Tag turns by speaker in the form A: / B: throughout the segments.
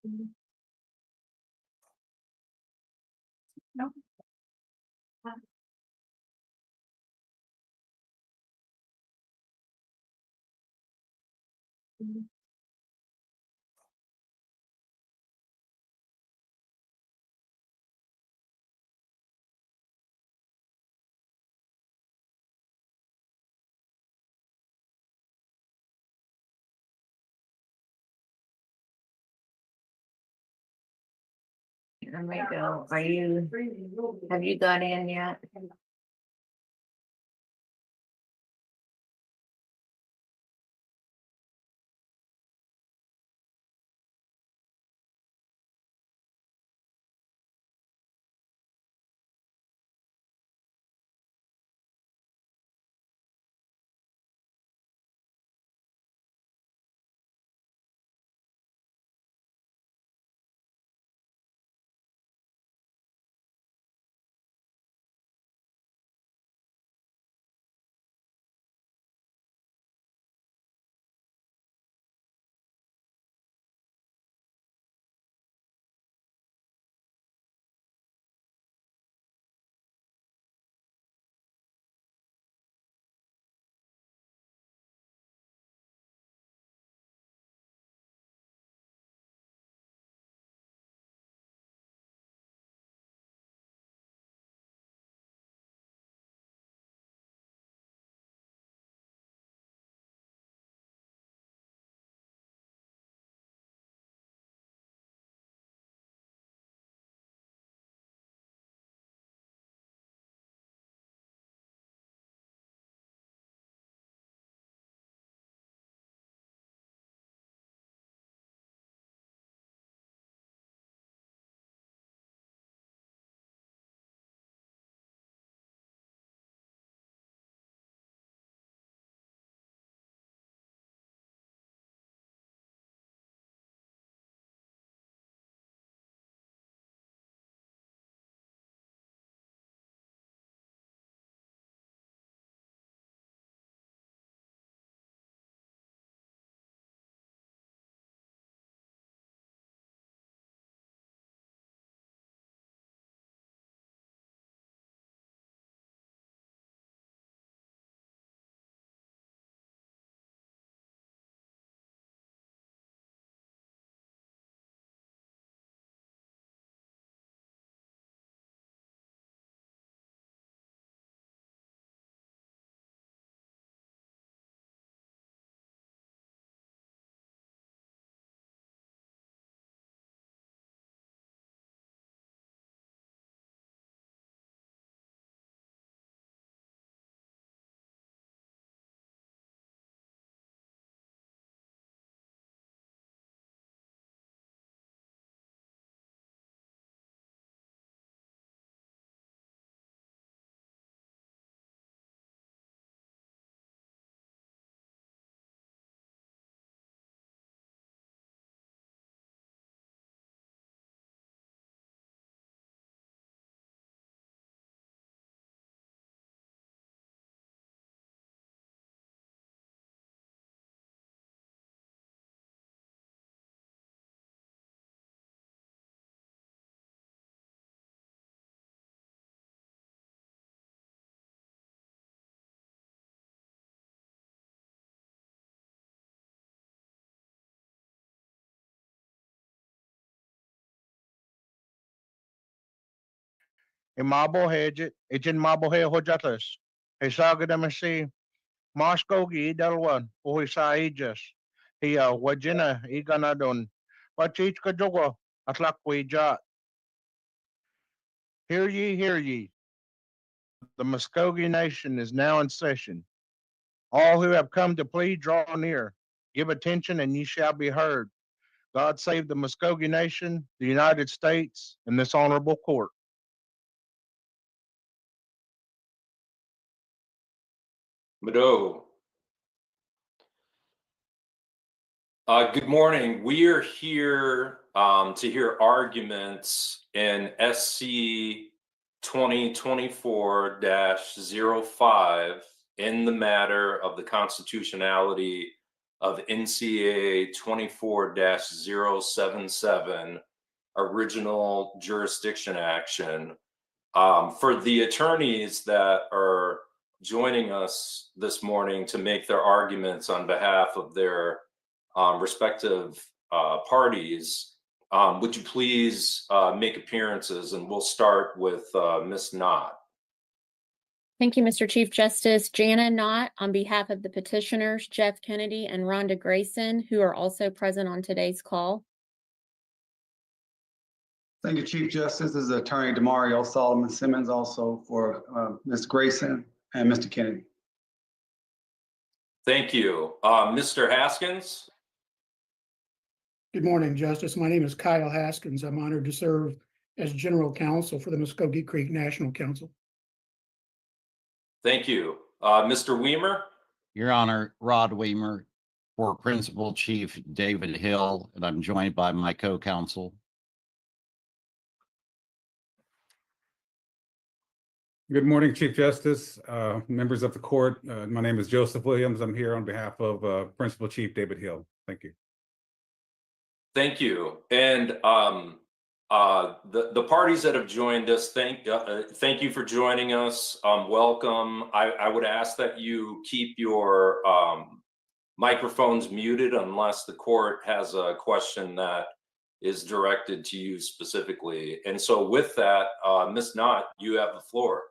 A: No. Let me go. Have you got in yet?
B: Imabohe ejin mabohe hojatas. Hesagadamassi Moscow dalwan uhisai ijas. Hiya wajina iganadon. Pachich kajogo atlakwijat. Hear ye. The Muskogee Nation is now in session. All who have come to plead, draw near. Give attention, and ye shall be heard. God save the Muskogee Nation, the United States, and this honorable court.
C: Mado. Good morning. We are here to hear arguments in SC 2024-05 in the matter of the constitutionality of NCAA 24-077, original jurisdiction action. For the attorneys that are joining us this morning to make their arguments on behalf of their respective parties, would you please make appearances, and we'll start with Ms. Knott.
D: Thank you, Mr. Chief Justice. Jana Knott, on behalf of the petitioners, Jeff Kennedy and Rhonda Grayson, who are also present on today's call.
E: Thank you, Chief Justice. This is Attorney Demario Solomon Simmons, also for Ms. Grayson and Mr. Kennedy.
C: Thank you. Mr. Haskins?
F: Good morning, Justice. My name is Kyle Haskins. I'm honored to serve as General Counsel for the Muskogee Creek National Council.
C: Thank you. Mr. Weimer?
G: Your Honor, Rod Weimer for Principal Chief David Hill, and I'm joined by my co-counsel.
H: Good morning, Chief Justice, members of the court. My name is Joseph Williams. I'm here on behalf of Principal Chief David Hill. Thank you.
C: Thank you. And the parties that have joined us, thank you for joining us. Welcome. I would ask that you keep your microphones muted unless the court has a question that is directed to you specifically. And so with that, Ms. Knott, you have the floor.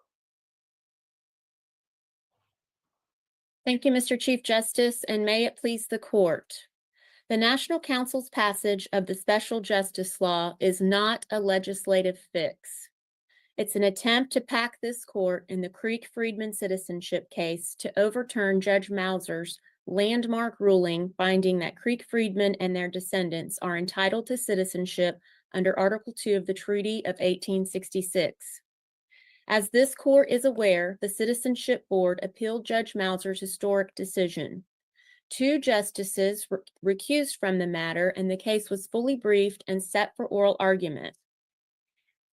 D: Thank you, Mr. Chief Justice, and may it please the court. The National Council's passage of the Special Justice Law is not a legislative fix. It's an attempt to pack this court in the Creek-Friedman citizenship case to overturn Judge Mauser's landmark ruling finding that Creek-Friedman and their descendants are entitled to citizenship under Article 2 of the Treaty of 1866. As this court is aware, the Citizenship Board appealed Judge Mauser's historic decision. 2 justices recused from the matter, and the case was fully briefed and set for oral argument.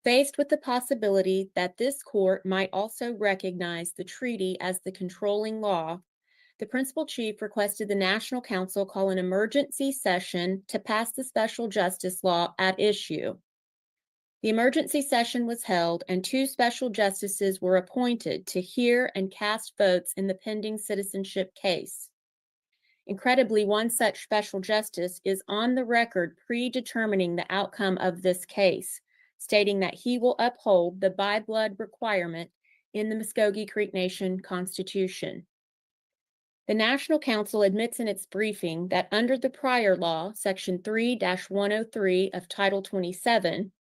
D: Faced with the possibility that this court might also recognize the treaty as the controlling law, the Principal Chief requested the National Council call an emergency session to pass the Special Justice Law at issue. The emergency session was held, and 2 special justices were appointed to hear and cast votes in the pending citizenship case. Incredibly, one such special justice is on the record predetermining the outcome of this case, stating that he will uphold the by-blood requirement in the Muskogee Creek Nation Constitution. The National Council admits in its briefing that under the prior law, Section 3-103 of Title 27,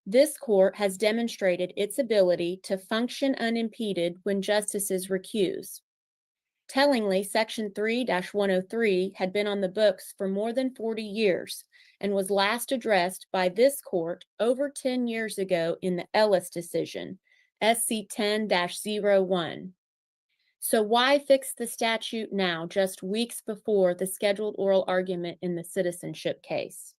D: this court has demonstrated its ability to function unimpeded when justices recuse. Tellingly, Section 3-103 had been on the books for more than 40 years and was last addressed by this court over 10 years ago in the Ellis decision, SC 10-01. So why fix the statute now, just weeks before the scheduled oral argument in the citizenship case?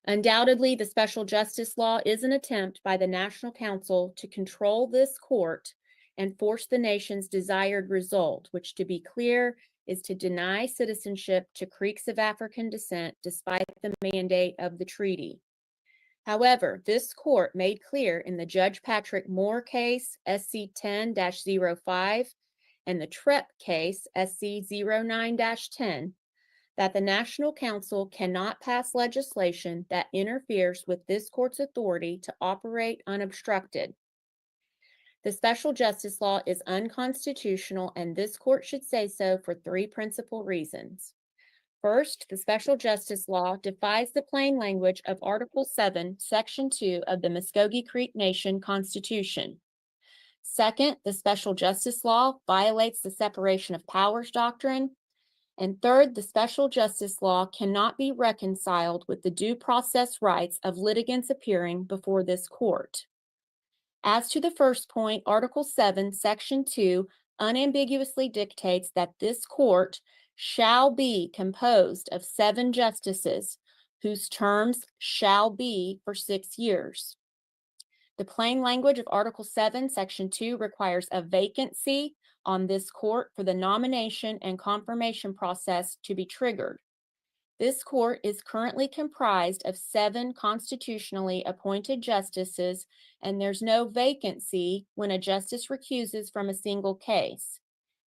D: Undoubtedly, the Special Justice Law is an attempt by the National Council to control this court and force the nation's desired result, which, to be clear, is to deny citizenship to Creeks of African descent despite the mandate of the treaty. However, this court made clear in the Judge Patrick Moore case, SC 10-05, and the Trepp case, SC 09-10, that the National Council cannot pass legislation that interferes with this court's authority to operate unobstructed. The Special Justice Law is unconstitutional, and this court should say so for 3 principal reasons. First, the Special Justice Law defies the plain language of Article 7, Section 2 of the Muskogee Creek Nation Constitution. Second, the Special Justice Law violates the separation of powers doctrine. And third, the Special Justice Law cannot be reconciled with the due process rights of litigants appearing before this court. As to the first point, Article 7, Section 2 unambiguously dictates that this court shall be composed of 7 justices whose terms shall be for 6 years. The plain language of Article 7, Section 2 requires a vacancy on this court for the nomination and confirmation process to be triggered. This court is currently comprised of 7 constitutionally appointed justices, and there's no vacancy when a justice recuses from a single case.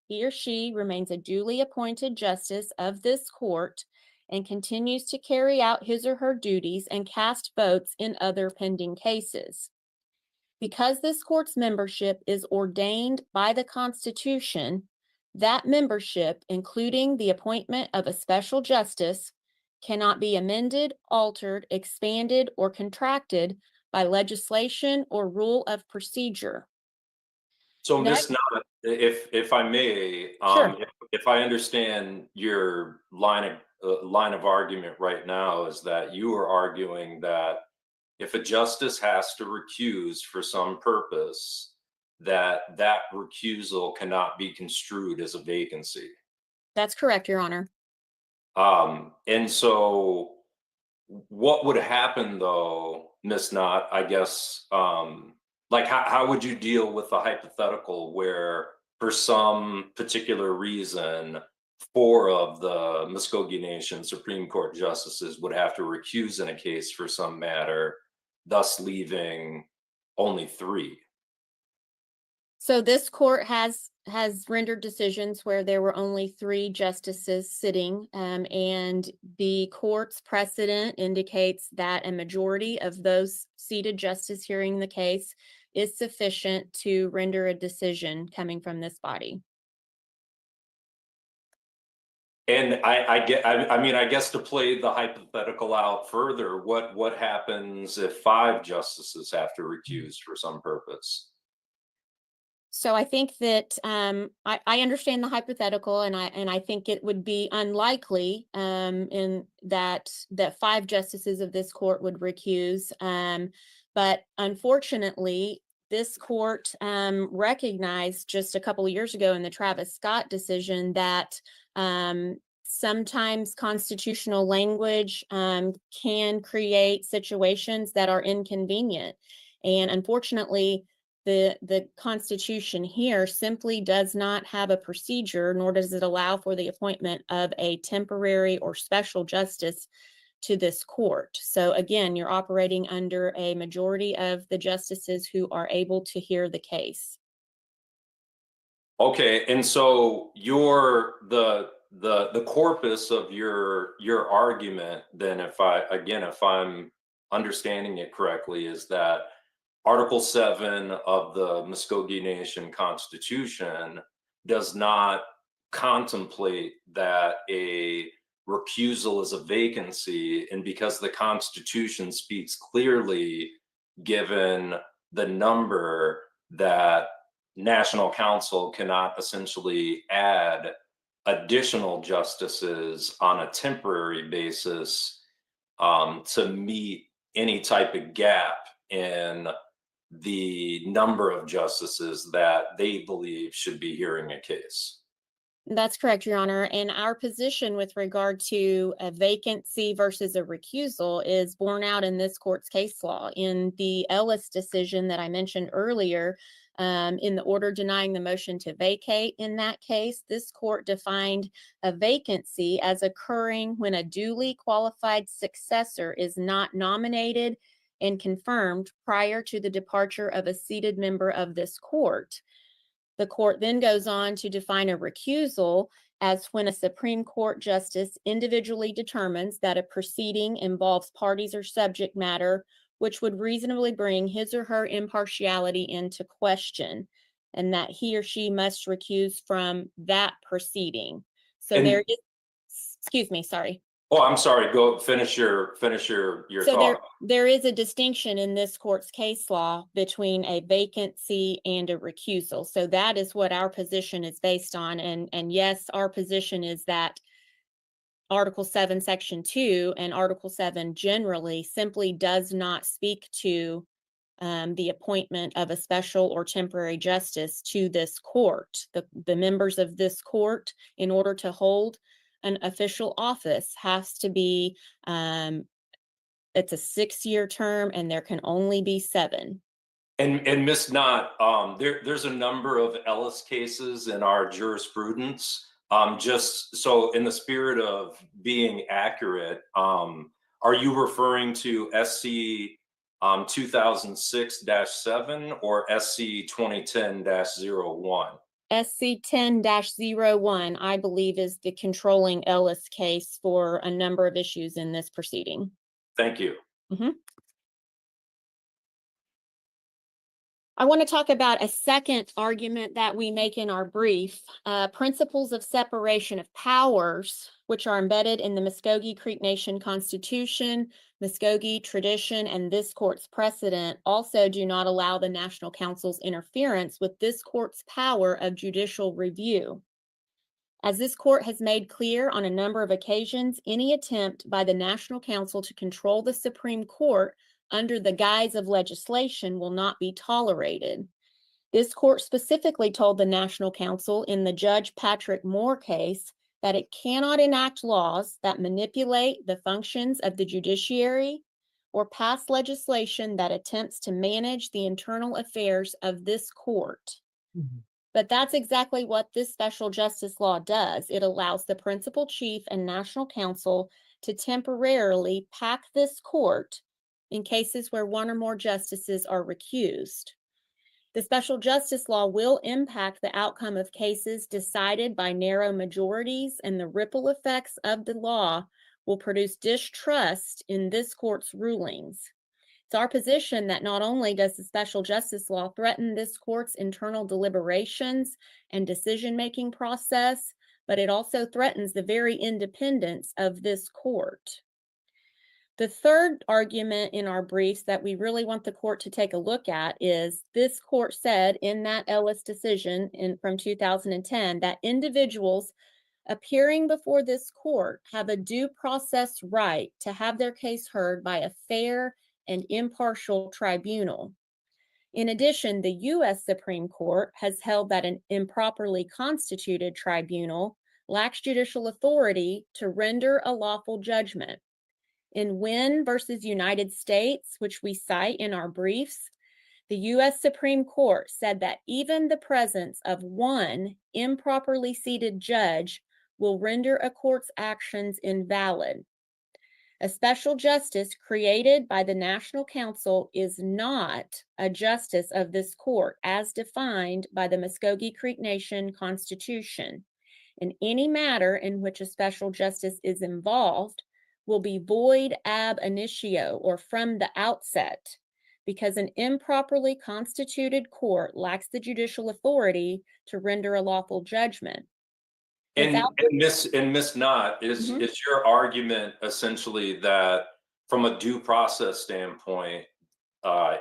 D: He or she remains a duly appointed justice of this court and continues to carry out his or her duties and cast votes in other pending cases. Because this court's membership is ordained by the Constitution, that membership, including the appointment of a special justice, cannot be amended, altered, expanded, or contracted by legislation or rule of procedure.
C: So
D: Next-
C: Ms. Knott, if I may,
D: Sure.
C: if I understand your line of argument right now is that you are arguing that if a justice has to recuse for some purpose, that recusal cannot be construed as a vacancy.
D: That's correct, Your Honor.
C: And so what would happen though, Ms. Knott, I guess, like how would you deal with the hypothetical where for some particular reason, 4 of the Muskogee Nation Supreme Court justices would have to recuse in a case for some matter, thus leaving only 3?
D: So this court has rendered decisions where there were only 3 justices sitting, and the court's precedent indicates that a majority of those seated justices hearing the case is sufficient to render a decision coming from this body.
C: And I guess to play the hypothetical out further, what happens if 5 justices have to recuse for some purpose?
D: So I think that I understand the hypothetical, and I think it would be unlikely in that 5 justices of this court would recuse. But unfortunately, this court recognized just a couple of years ago in the Travis Scott decision that sometimes constitutional language can create situations that are inconvenient. And unfortunately, the Constitution here simply does not have a procedure, nor does it allow for the appointment of a temporary or special justice to this court. So again, you're operating under a majority of the justices who are able to hear the case.
C: Okay, and so the corpus of your argument then, if I'm understanding it correctly, is that Article 7 of the Muskogee Nation Constitution does not contemplate that a recusal is a vacancy, and because the Constitution speaks clearly, given the number, that National Council cannot essentially add additional justices on a temporary basis to meet any type of gap in the number of justices that they believe should be hearing a case.
D: That's correct, Your Honor. And our position with regard to a vacancy versus a recusal is borne out in this court's case law. In the Ellis decision that I mentioned earlier, in the order denying the motion to vacate in that case, this court defined a vacancy as occurring when a duly qualified successor is not nominated and confirmed prior to the departure of a seated member of this court. The court then goes on to define a recusal as when a Supreme Court justice individually determines that a proceeding involves parties or subject matter which would reasonably bring his or her impartiality into question, and that he or she must recuse from that proceeding. So
C: And-
D: there is, excuse me, sorry.
C: Oh, I'm sorry. Go finish your
D: So
C: thought.
D: there is a distinction in this court's case law between a vacancy and a recusal. So that is what our position is based on. And yes, our position is that Article 7, Section 2 and Article 7 generally simply does not speak to the appointment of a special or temporary justice to this court. The members of this court, in order to hold an official office, has to be, it's a 6-year term and there can only be 7.
C: And Ms. Knott, there's a number of Ellis cases in our jurisprudence. Just so in the spirit of being accurate, are you referring to SC 2006-7 or SC 2010-01?
D: SC 10-01, I believe, is the controlling Ellis case for a number of issues in this proceeding.
C: Thank you.
D: I want to talk about a second argument that we make in our brief, principles of separation of powers, which are embedded in the Muskogee Creek Nation Constitution, Muskogee tradition, and this court's precedent also do not allow the National Council's interference with this court's power of judicial review. As this court has made clear on a number of occasions, any attempt by the National Council to control the Supreme Court under the guise of legislation will not be tolerated. This court specifically told the National Council in the Judge Patrick Moore case that it cannot enact laws that manipulate the functions of the judiciary or pass legislation that attempts to manage the internal affairs of this court. But that's exactly what this special justice law does. It allows the principal chief and National Council to temporarily pack this court in cases where one or more justices are recused. The special justice law will impact the outcome of cases decided by narrow majorities, and the ripple effects of the law will produce distrust in this court's rulings. It's our position that not only does the special justice law threaten this court's internal deliberations and decision-making process, but it also threatens the very independence of this court. The third argument in our briefs that we really want the court to take a look at is this court said in that Ellis decision from 2010 that individuals appearing before this court have a due process right to have their case heard by a fair and impartial tribunal. In addition, the U.S. Supreme Court has held that an improperly constituted tribunal lacks judicial authority to render a lawful judgment. In Wynn versus United States, which we cite in our briefs, the U.S. Supreme Court said that even the presence of one improperly seated judge will render a court's actions invalid. A special justice created by the National Council is not a justice of this court as defined by the Muskogee Creek Nation Constitution. And any matter in which a special justice is involved will be void ab initio, or from the outset, because an improperly constituted court lacks the judicial authority to render a lawful judgment.
C: And Ms. Knott, is your argument essentially that from a due process standpoint,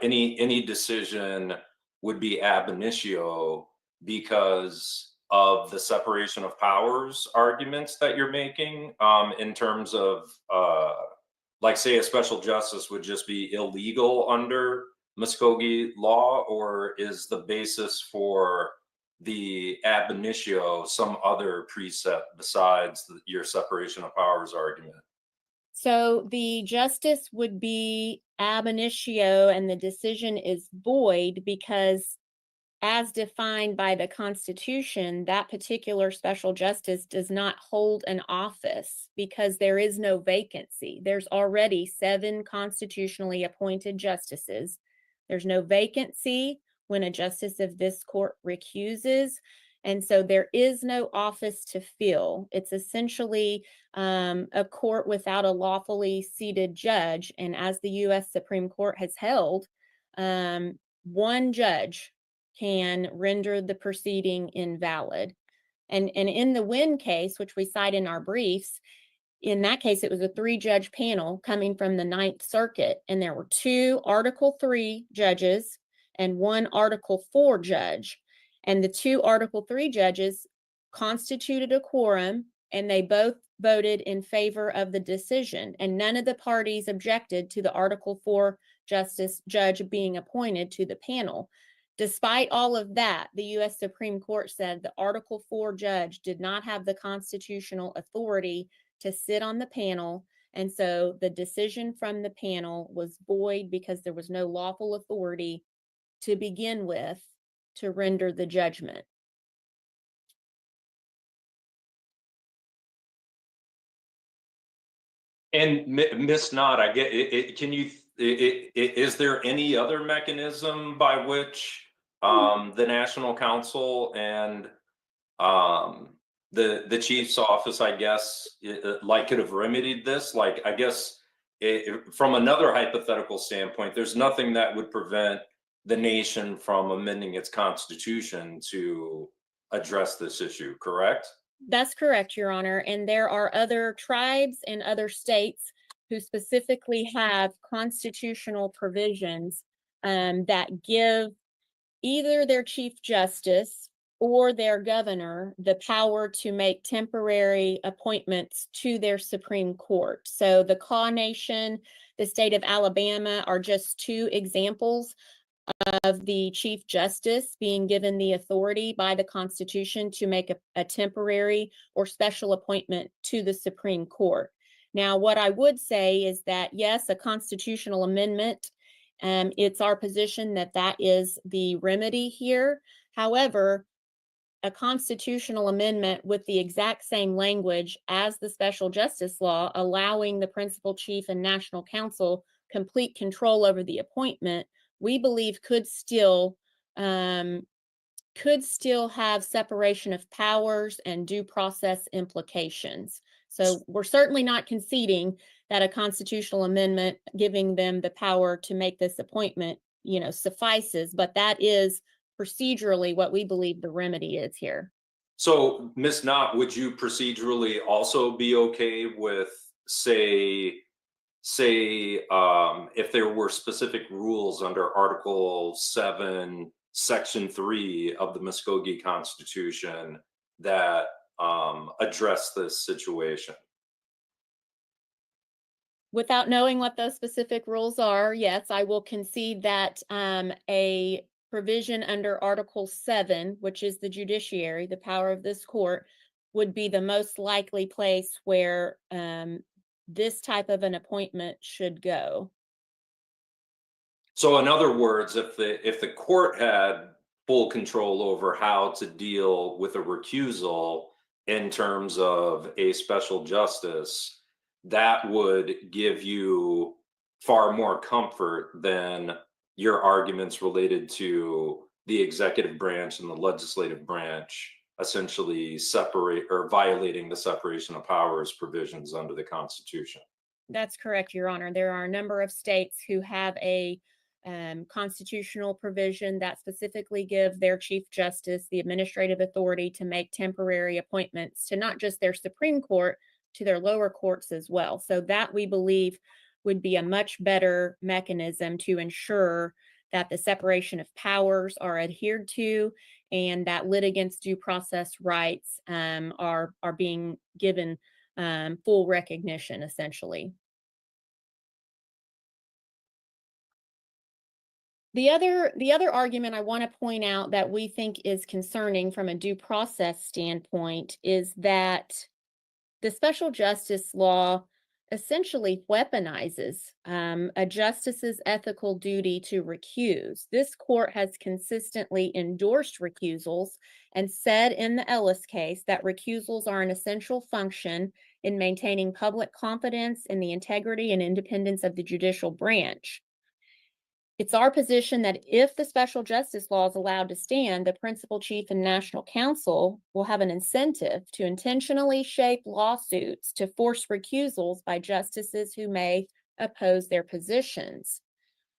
C: any decision would be ab initio because of the separation of powers arguments that you're making, in terms of, like, say, a special justice would just be illegal under Muskogee law, or is the basis for the ab initio some other precept besides your separation of powers argument?
D: So the justice would be ab initio and the decision is void because, as defined by the Constitution, that particular special justice does not hold an office because there is no vacancy. There's already 7 constitutionally appointed justices. There's no vacancy when a justice of this court recuses, and so there is no office to fill. It's essentially a court without a lawfully seated judge, and as the U.S. Supreme Court has held, one judge can render the proceeding invalid. And in the Wynn case, which we cite in our briefs, in that case, it was a 3-judge panel coming from the 9th Circuit, and there were 2 Article 3 judges and 1 Article 4 judge. And the 2 Article 3 judges constituted a quorum, and they both voted in favor of the decision, and none of the parties objected to the Article 4 judge being appointed to the panel. Despite all of that, the U.S. Supreme Court said the Article 4 judge did not have the constitutional authority to sit on the panel, and so the decision from the panel was void because there was no lawful authority to begin with to render the judgment.
C: And Ms. Knott, I get it. Can you, is there any other mechanism by which the National Council and the chief's office, I guess, like could have remedied this? Like, I guess from another hypothetical standpoint, there's nothing that would prevent the nation from amending its constitution to address this issue, correct?
D: That's correct, Your Honor. And there are other tribes and other states who specifically have constitutional provisions that give either their chief justice or their governor the power to make temporary appointments to their Supreme Court. So the Kaw Nation, the state of Alabama are just two examples of the Chief Justice being given the authority by the Constitution to make a temporary or special appointment to the Supreme Court. Now, what I would say is that, yes, a constitutional amendment, it's our position that that is the remedy here. However, a constitutional amendment with the exact same language as the special justice law, allowing the principal chief and national council complete control over the appointment, we believe could still have separation of powers and due process implications. So we're certainly not conceding that a constitutional amendment giving them the power to make this appointment, suffices, but that is procedurally what we believe the remedy is here.
C: So, Ms. Knott, would you procedurally also be okay with, say if there were specific rules under Article 7, Section 3 of the Muskogee Constitution that address this situation?
D: Without knowing what those specific rules are, yes, I will concede that a provision under Article 7, which is the judiciary, the power of this court, would be the most likely place where this type of an appointment should go.
C: So in other words, if the court had full control over how to deal with a recusal in terms of a special justice, that would give you far more comfort than your arguments related to the executive branch and the legislative branch essentially separate or violating the separation of powers provisions under the Constitution.
D: That's correct, Your Honor. There are a number of states who have a constitutional provision that specifically give their chief justice the administrative authority to make temporary appointments to not just their Supreme Court, to their lower courts as well. So that, we believe, would be a much better mechanism to ensure that the separation of powers are adhered to and that litigants' due process rights are being given full recognition, essentially. The other argument I want to point out that we think is concerning from a due process standpoint is that the special justice law essentially weaponizes a justice's ethical duty to recuse. This court has consistently endorsed recusals and said in the Ellis case that recusals are an essential function in maintaining public confidence in the integrity and independence of the judicial branch. It's our position that if the special justice law is allowed to stand, the principal chief and national council will have an incentive to intentionally shape lawsuits to force recusals by justices who may oppose their positions.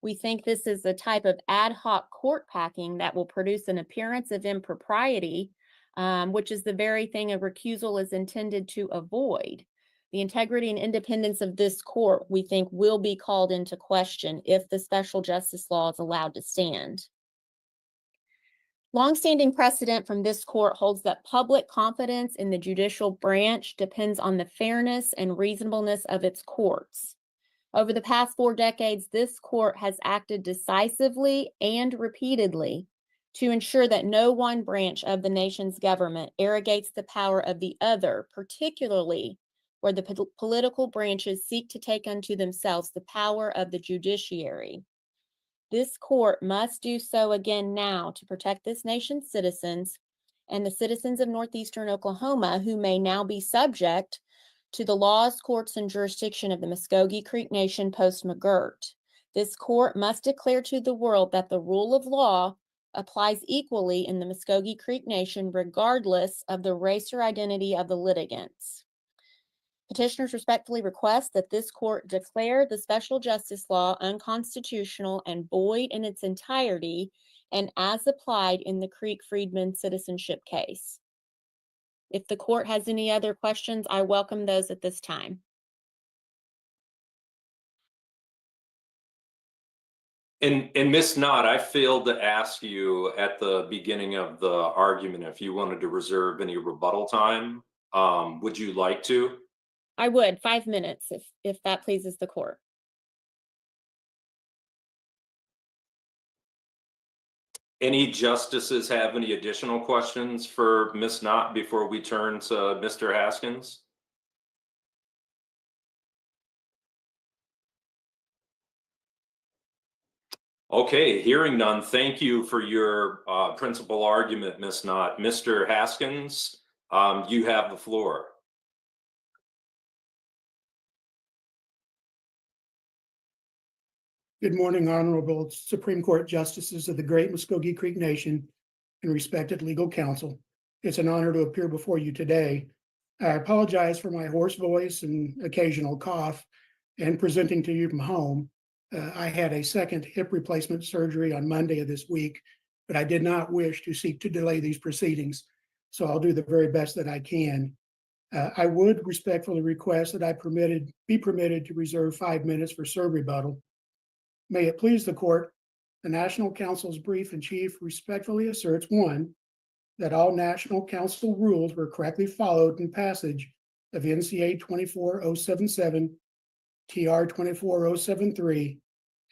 D: We think this is a type of ad hoc court packing that will produce an appearance of impropriety, which is the very thing a recusal is intended to avoid. The integrity and independence of this court, we think, will be called into question if the special justice law is allowed to stand. Longstanding precedent from this court holds that public confidence in the judicial branch depends on the fairness and reasonableness of its courts. Over the past 4 decades, this court has acted decisively and repeatedly to ensure that no one branch of the nation's government arrogates the power of the other, particularly where the political branches seek to take unto themselves the power of the judiciary. This court must do so again now to protect this nation's citizens and the citizens of northeastern Oklahoma who may now be subject to the laws, courts, and jurisdiction of the Muskogee Creek Nation post-McGirt. This court must declare to the world that the rule of law applies equally in the Muskogee Creek Nation regardless of the race or identity of the litigants. Petitioners respectfully request that this court declare the special justice law unconstitutional and void in its entirety and as applied in the Creek-Friedman citizenship case. If the court has any other questions, I welcome those at this time.
C: And Ms. Knott, I failed to ask you at the beginning of the argument if you wanted to reserve any rebuttal time. Would you like to?
D: I would, 5 minutes if that pleases the court.
C: Any justices have any additional questions for Ms. Knott before we turn to Mr. Haskins? Okay, hearing none, thank you for your principal argument, Ms. Knott. Mr. Haskins, you have the floor.
F: Good morning, Honorable Supreme Court Justices of the Great Muskogee Creek Nation and respected legal counsel. It's an honor to appear before you today. I apologize for my hoarse voice and occasional cough and presenting to you from home. I had a second hip replacement surgery on Monday of this week, but I did not wish to seek to delay these proceedings, so I'll do the very best that I can. I would respectfully request that I be permitted to reserve 5 minutes for serve rebuttal. May it please the court, the National Council's brief in chief respectfully asserts, 1, that all National Council rules were correctly followed in passage of NCA 24077, TR 24073,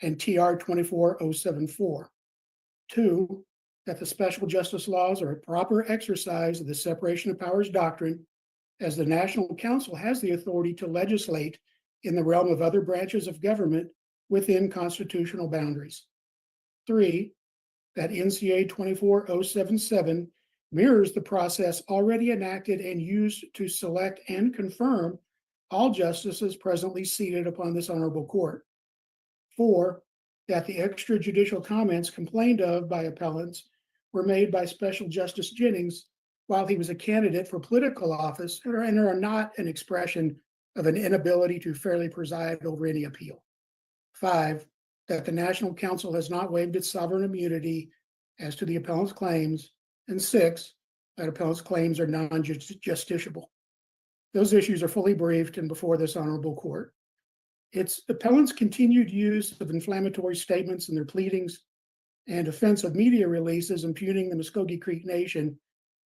F: and TR 24074. 2, that the special justice laws are a proper exercise of the separation of powers doctrine, as the National Council has the authority to legislate in the realm of other branches of government within constitutional boundaries. 3, that NCA 24077 mirrors the process already enacted and used to select and confirm all justices presently seated upon this honorable court. 4, that the extrajudicial comments complained of by appellants were made by Special Justice Jennings while he was a candidate for political office and are not an expression of an inability to fairly preside over any appeal. 5, that the National Council has not waived its sovereign immunity as to the appellant's claims. And 6, that appellant's claims are non-justiciable. Those issues are fully briefed and before this honorable court. It's appellants' continued use of inflammatory statements in their pleadings and offensive media releases impugning the Muskogee Creek Nation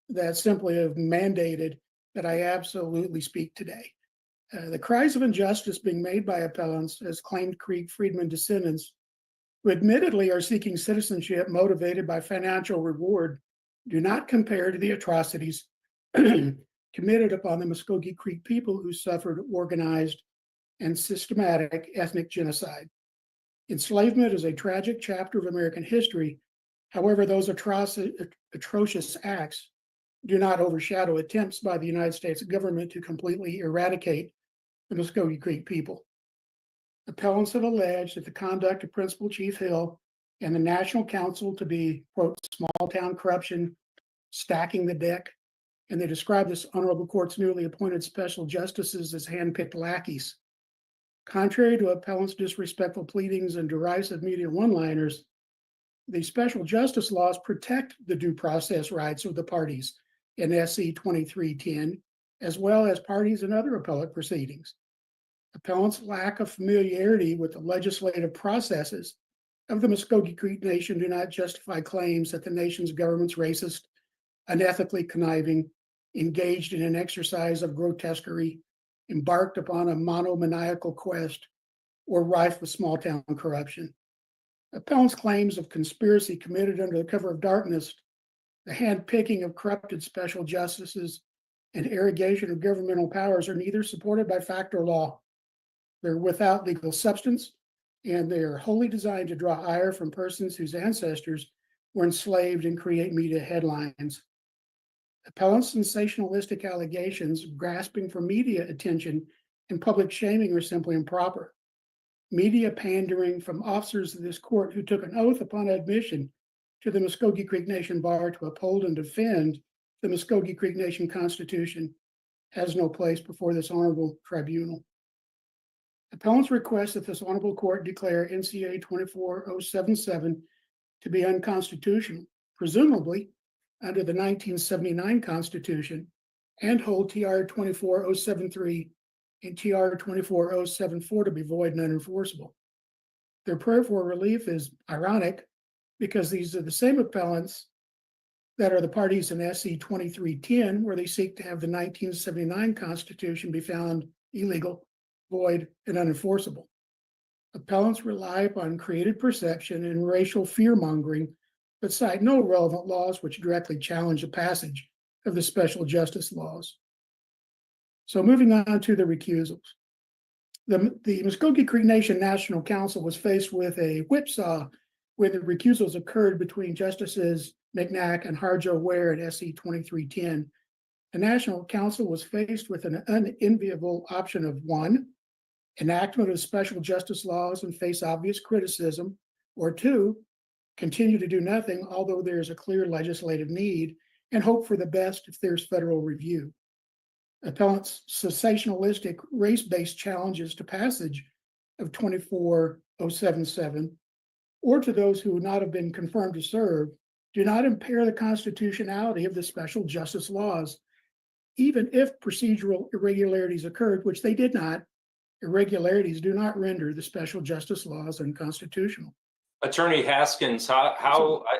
F: that simply have mandated that I absolutely speak today. The cries of injustice being made by appellants as claimed Creek-Friedman descendants, who admittedly are seeking citizenship motivated by financial reward, do not compare to the atrocities committed upon the Muskogee Creek people who suffered organized and systematic ethnic genocide. Enslavement is a tragic chapter of American history. However, those atrocious acts do not overshadow attempts by the United States government to completely eradicate the Muskogee Creek people. Appellants have alleged that the conduct of Principal Chief Hill and the National Council to be, quote, small town corruption, stacking the deck, and they describe this honorable court's newly appointed special justices as handpicked lackeys. Contrary to appellants' disrespectful pleadings and derisive media one-liners, the special justice laws protect the due process rights of the parties in SC 2310, as well as parties in other appellate proceedings. Appellants' lack of familiarity with the legislative processes of the Muskogee Creek Nation do not justify claims that the nation's government's racist, unethically conniving, engaged in an exercise of grotesquerie, embarked upon a monomaniacal quest, or rife with small town corruption. Appellants' claims of conspiracy committed under the cover of darkness, the handpicking of corrupted special justices, and arrogation of governmental powers are neither supported by fact or law. They're without legal substance and they are wholly designed to draw ire from persons whose ancestors were enslaved and create media headlines. Appellant's sensationalistic allegations grasping for media attention and public shaming are simply improper. Media pandering from officers of this court who took an oath upon admission to the Muskogee Creek Nation Bar to uphold and defend the Muskogee Creek Nation Constitution has no place before this honorable tribunal. Appellants request that this honorable court declare NCA 24077 to be unconstitutional, presumably under the 1979 Constitution, and hold TR 24073 and TR 24074 to be void and unenforceable. Their prayer for relief is ironic because these are the same appellants that are the parties in SC 2310, where they seek to have the 1979 Constitution be found illegal, void, and unenforceable. Appellants rely upon created perception and racial fear-mongering, but cite no relevant laws which directly challenge the passage of the special justice laws. So moving on to the recusals. The Muskogee Creek Nation National Council was faced with a whipsaw when the recusals occurred between Justices McNack and Harjo Ware at SC 2310. The National Council was faced with an unenviable option of one, enactment of special justice laws and face obvious criticism, or two, continue to do nothing, although there's a clear legislative need, and hope for the best if there's federal review. Appellants' sensationalistic race-based challenges to passage of 24077, or to those who would not have been confirmed to serve, do not impair the constitutionality of the special justice laws. Even if procedural irregularities occurred, which they did not, irregularities do not render the special justice laws unconstitutional.
C: Attorney Haskins,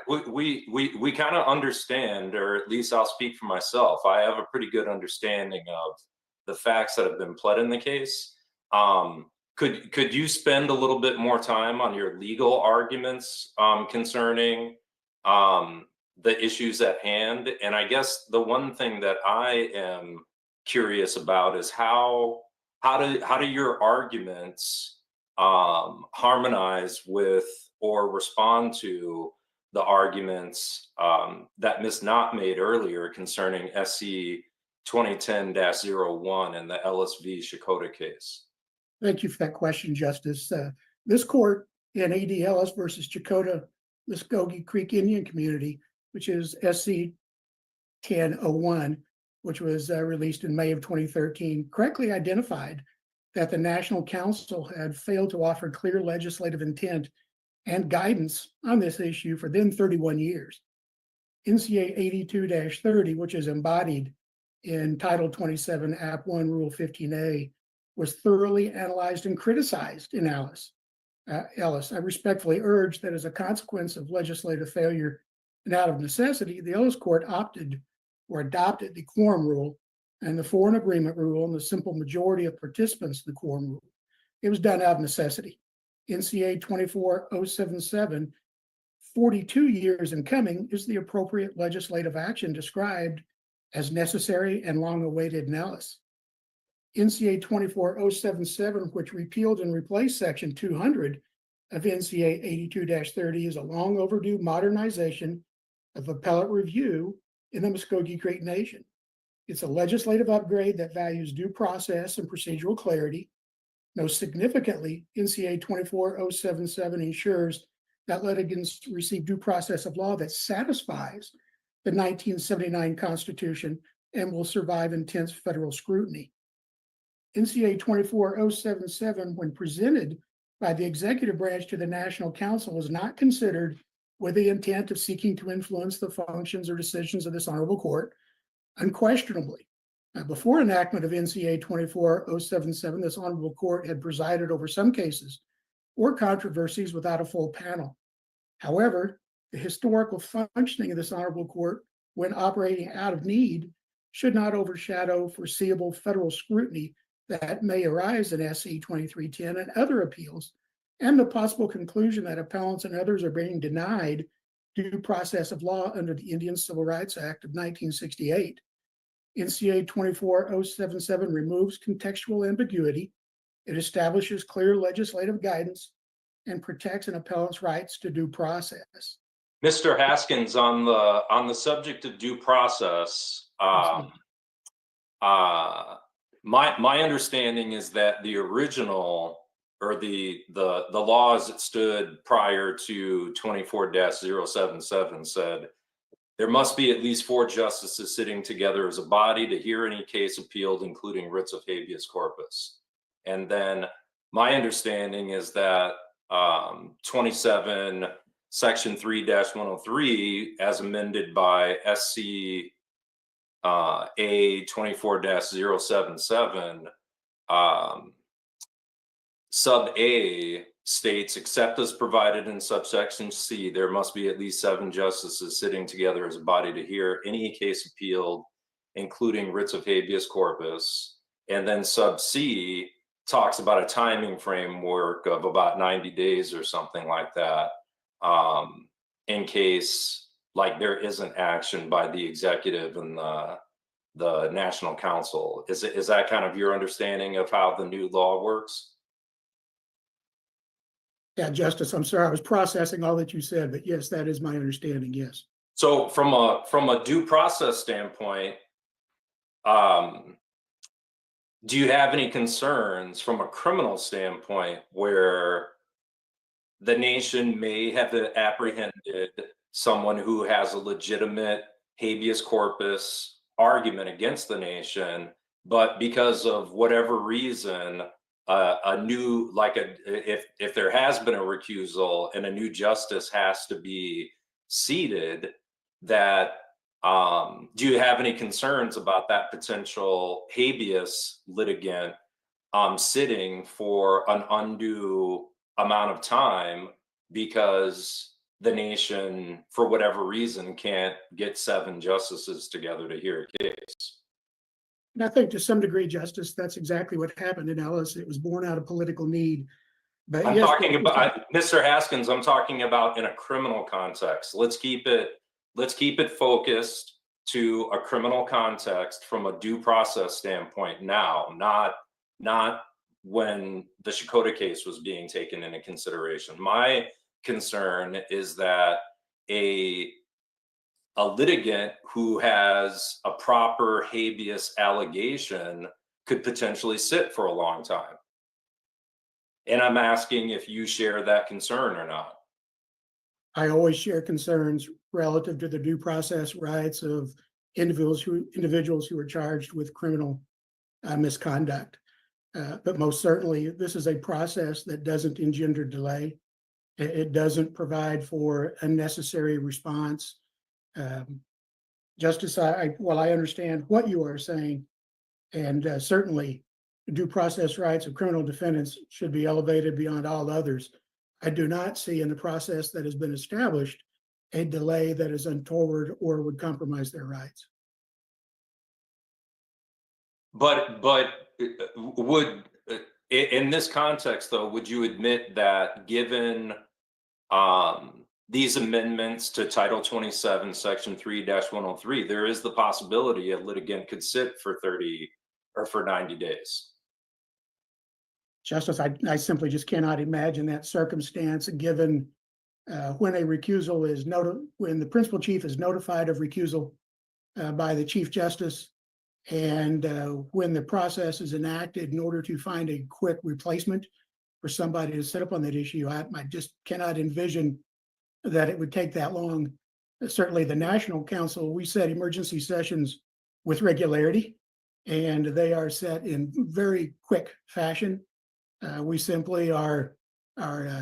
C: we kind of understand, or at least I'll speak for myself. I have a pretty good understanding of the facts that have been pled in the case. Could you spend a little bit more time on your legal arguments concerning the issues at hand? And I guess the one thing that I am curious about is how do your arguments harmonize with or respond to the arguments that Ms. Knott made earlier concerning SC 2010-01 and the Ellis v. Shakota case?
F: Thank you for that question, Justice. This court in AD Ellis versus Shakota Muskogee Creek Indian Community, which is SC 1001, which was released in May of 2013, correctly identified that the National Council had failed to offer clear legislative intent and guidance on this issue for then 31 years. NCA 82-30, which is embodied in Title 27, App 1, Rule 15A, was thoroughly analyzed and criticized in Ellis. I respectfully urge that as a consequence of legislative failure and out of necessity, the Ellis Court adopted the quorum rule and the foreign agreement rule and the simple majority of participants in the quorum rule. It was done out of necessity. NCA 24077, 42 years in coming, is the appropriate legislative action described as necessary and long awaited in Ellis. NCA 24077, which repealed and replaced Section 200 of NCA 82-30, is a long overdue modernization of appellate review in the Muskogee Creek Nation. It's a legislative upgrade that values due process and procedural clarity. Most significantly, NCA 24077 ensures that litigants receive due process of law that satisfies the 1979 Constitution and will survive intense federal scrutiny. NCA 24077, when presented by the executive branch to the National Council, is not considered with the intent of seeking to influence the functions or decisions of this honorable court. Unquestionably, before enactment of NCA 24077, this honorable court had presided over some cases or controversies without a full panel. However, the historical functioning of this honorable court, when operating out of need, should not overshadow foreseeable federal scrutiny that may arise in SC 2310 and other appeals, and the possible conclusion that appellants and others are being denied due process of law under the Indian Civil Rights Act of 1968. NCA 24077 removes contextual ambiguity. It establishes clear legislative guidance and protects an appellant's rights to due process.
C: Mr. Haskins, on the subject of due process, my understanding is that the original or the laws that stood prior to 24-077 said there must be at least 4 justices sitting together as a body to hear any case appealed, including writs of habeas corpus. And then my understanding is that 27 Section 3-103, as amended by SC A 24-077, sub A states, except as provided in subsection C, there must be at least 7 justices sitting together as a body to hear any case appealed, including writs of habeas corpus. And then sub C talks about a timing framework of about 90 days or something like that, in case like there isn't action by the executive and the National Council. Is that kind of your understanding of how the new law works?
F: Yeah, Justice, I'm sorry, I was processing all that you said, but yes, that is my understanding, yes.
C: So from a due process standpoint, do you have any concerns from a criminal standpoint where the nation may have apprehended someone who has a legitimate habeas corpus argument against the nation, but because of whatever reason, if there has been a recusal and a new justice has to be seated, that do you have any concerns about that potential habeas litigant sitting for an undue amount of time because the nation, for whatever reason, can't get 7 justices together to hear a case?
F: And I think to some degree, Justice, that's exactly what happened in Ellis. It was born out of political need. But
C: I'm
F: yes,
C: talking about, Mr. Haskins, I'm talking about in a criminal context. Let's keep it focused to a criminal context from a due process standpoint now, not when the Shakota case was being taken into consideration. My concern is that a litigant who has a proper habeas allegation could potentially sit for a long time. And I'm asking if you share that concern or not.
F: I always share concerns relative to the due process rights of individuals who are charged with criminal misconduct. But most certainly, this is a process that doesn't engender delay. It doesn't provide for unnecessary response. Justice, while I understand what you are saying, and certainly due process rights of criminal defendants should be elevated beyond all others, I do not see in the process that has been established a delay that is untoward or would compromise their rights.
C: But would, in this context though, would you admit that given these amendments to Title 27, Section 3-103, there is the possibility a litigant could sit for 30 or for 90 days?
F: Justice, I simply just cannot imagine that circumstance given when a recusal is when the principal chief is notified of recusal by the Chief Justice, and when the process is enacted in order to find a quick replacement for somebody to sit up on that issue. I just cannot envision that it would take that long. Certainly the National Council, we set emergency sessions with regularity, and they are set in very quick fashion. We simply, our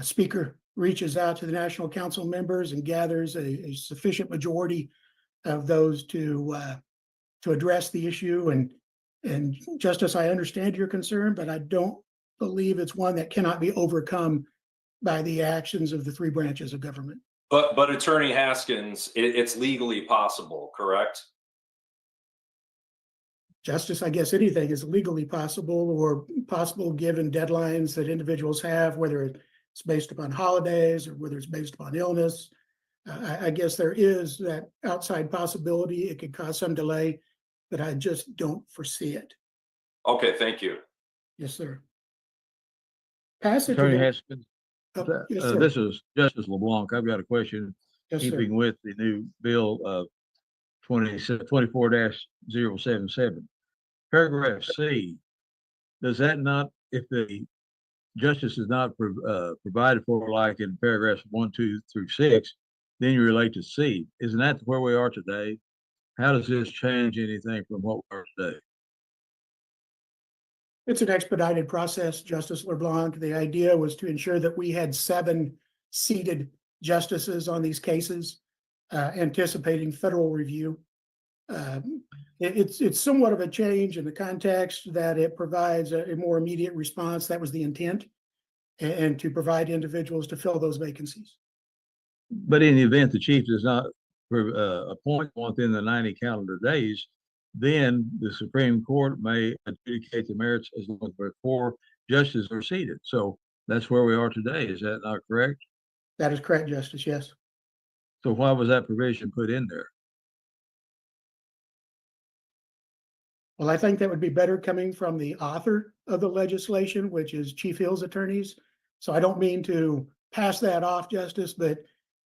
F: speaker reaches out to the National Council members and gathers a sufficient majority of those to address the issue. And Justice, I understand your concern, but I don't believe it's one that cannot be overcome by the actions of the 3 branches of government.
C: But Attorney Haskins, it's legally possible, correct?
F: Justice, I guess anything is legally possible, or possible given deadlines that individuals have, whether it's based upon holidays or whether it's based upon illness. I guess there is that outside possibility. It could cause some delay, but I just don't foresee it.
C: Okay, thank you.
F: Yes, sir. Passage
I: Attorney
F: of,
I: Haskins,
F: Yes, sir.
I: This is Justice LeBlanc. I've got a question,
F: Yes, sir.
I: keeping with the new bill of 24-077. Paragraph C, does that not, if the justice is not provided for, like in paragraphs 1, 2 through 6, then you relate to C. Isn't that where we are today? How does this change anything from what we are today?
F: It's an expedited process, Justice LeBlanc. The idea was to ensure that we had 7 seated justices on these cases, anticipating federal review. It's somewhat of a change in the context that it provides a more immediate response. That was the intent, and to provide individuals to fill those vacancies.
I: But in the event the chief does not appoint within the 90 calendar days, then the Supreme Court may adjudicate the merits as long as before justices are seated. So that's where we are today. Is that not correct?
F: That is correct, Justice. Yes.
I: So why was that provision put in there?
F: Well, I think that would be better coming from the author of the legislation, which is Chief Hill's attorneys. So I don't mean to pass that off, Justice, but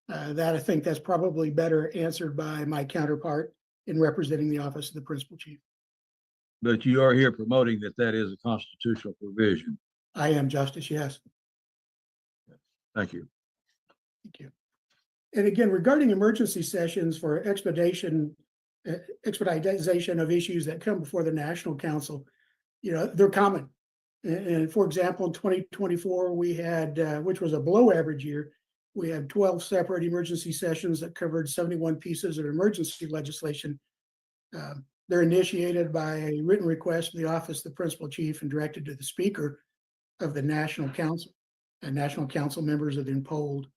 F: that I think that's probably better answered by my counterpart in representing the office of the principal chief.
I: But you are here promoting that that is a constitutional provision.
F: I am, Justice. Yes.
I: Thank you.
F: Thank you. And again, regarding emergency sessions for expedition of issues that come before the National Council, they're common. And for example, in 2024, we had, which was a below average year, we had 12 separate emergency sessions that covered 71 pieces of emergency legislation. They're initiated by a written request from the office of the principal chief and directed to the speaker of the National Council. And National Council members have been polled.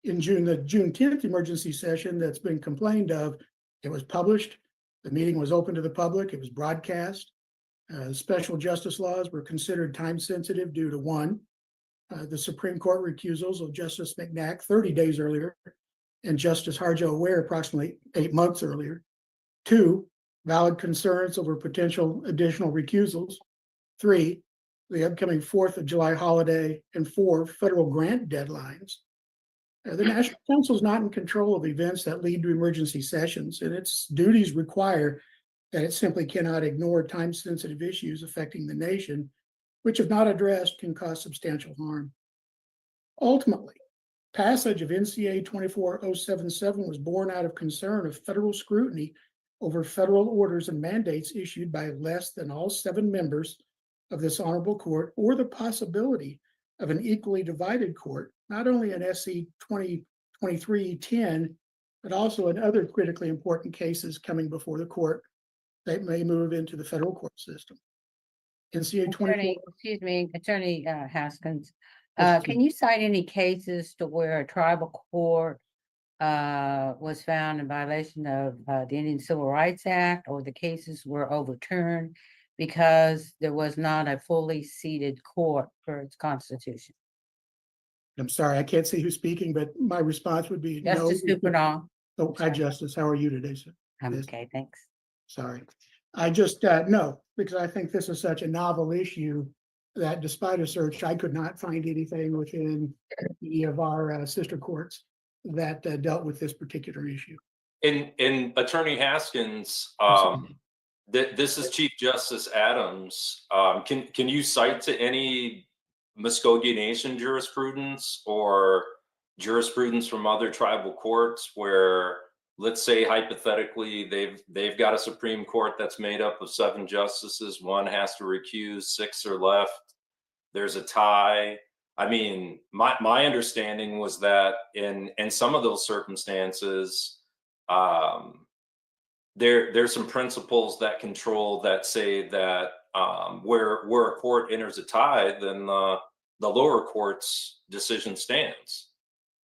F: In June, the June 10th emergency session that's been complained of, it was published. The meeting was open to the public. It was broadcast. Special justice laws were considered time sensitive due to 1, the Supreme Court recusals of Justice McNack 30 days earlier and Justice Harjo Ware approximately 8 months earlier. 2, valid concerns over potential additional recusals. 3, the upcoming 4th of July holiday. And 4, federal grant deadlines. The National Council is not in control of events that lead to emergency sessions, and its duties require that it simply cannot ignore time-sensitive issues affecting the nation, which if not addressed can cause substantial harm. Ultimately, passage of NCA 24077 was born out of concern of federal scrutiny over federal orders and mandates issued by less than all 7 members of this honorable court, or the possibility of an equally divided court, not only in SC 2023-10, but also in other critically important cases coming before the court that may move into the federal court system. NCA 24.
A: Attorney Haskins,
F: Yes,
A: can you cite any cases to where a tribal court was found in violation of the Indian Civil Rights Act, or the cases were overturned because there was not a fully seated court for its constitution?
F: I'm sorry, I can't see who's speaking, but my response would be no.
A: Justice Superdall.
F: Oh, hi, Justice. How are you today, sir?
A: I'm
F: Yes.
A: okay, thanks.
F: Sorry. I just, no, because I think this is such a novel issue that despite a search, I could not find anything within any of our sister courts that dealt with this particular issue.
C: In Attorney Haskins, this is Chief Justice Adams. Can you cite to any Muskogee Nation jurisprudence or jurisprudence from other tribal courts where, let's say hypothetically, they've got a Supreme Court that's made up of 7 justices, 1 has to recuse, 6 are left, there's a tie. I mean, my understanding was that in some of those circumstances, there's some principles that control that say that where a court enters a tie, then the lower court's decision stands.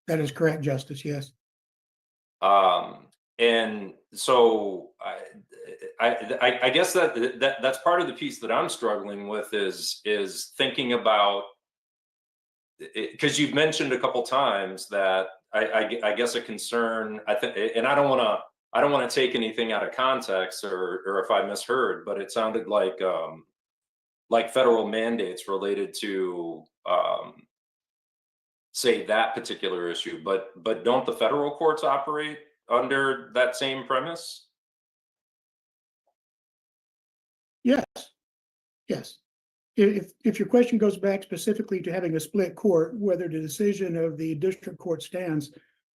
F: That is correct, Justice. Yes.
C: And so I guess that's part of the piece that I'm struggling with is thinking about, because you've mentioned a couple times that I guess a concern, I think, and I don't want to take anything out of context or if I misheard, but it sounded like like federal mandates related to, say, that particular issue, but don't the federal courts operate under that same premise?
F: Yes, yes. If your question goes back specifically to having a split court, whether the decision of the district court stands,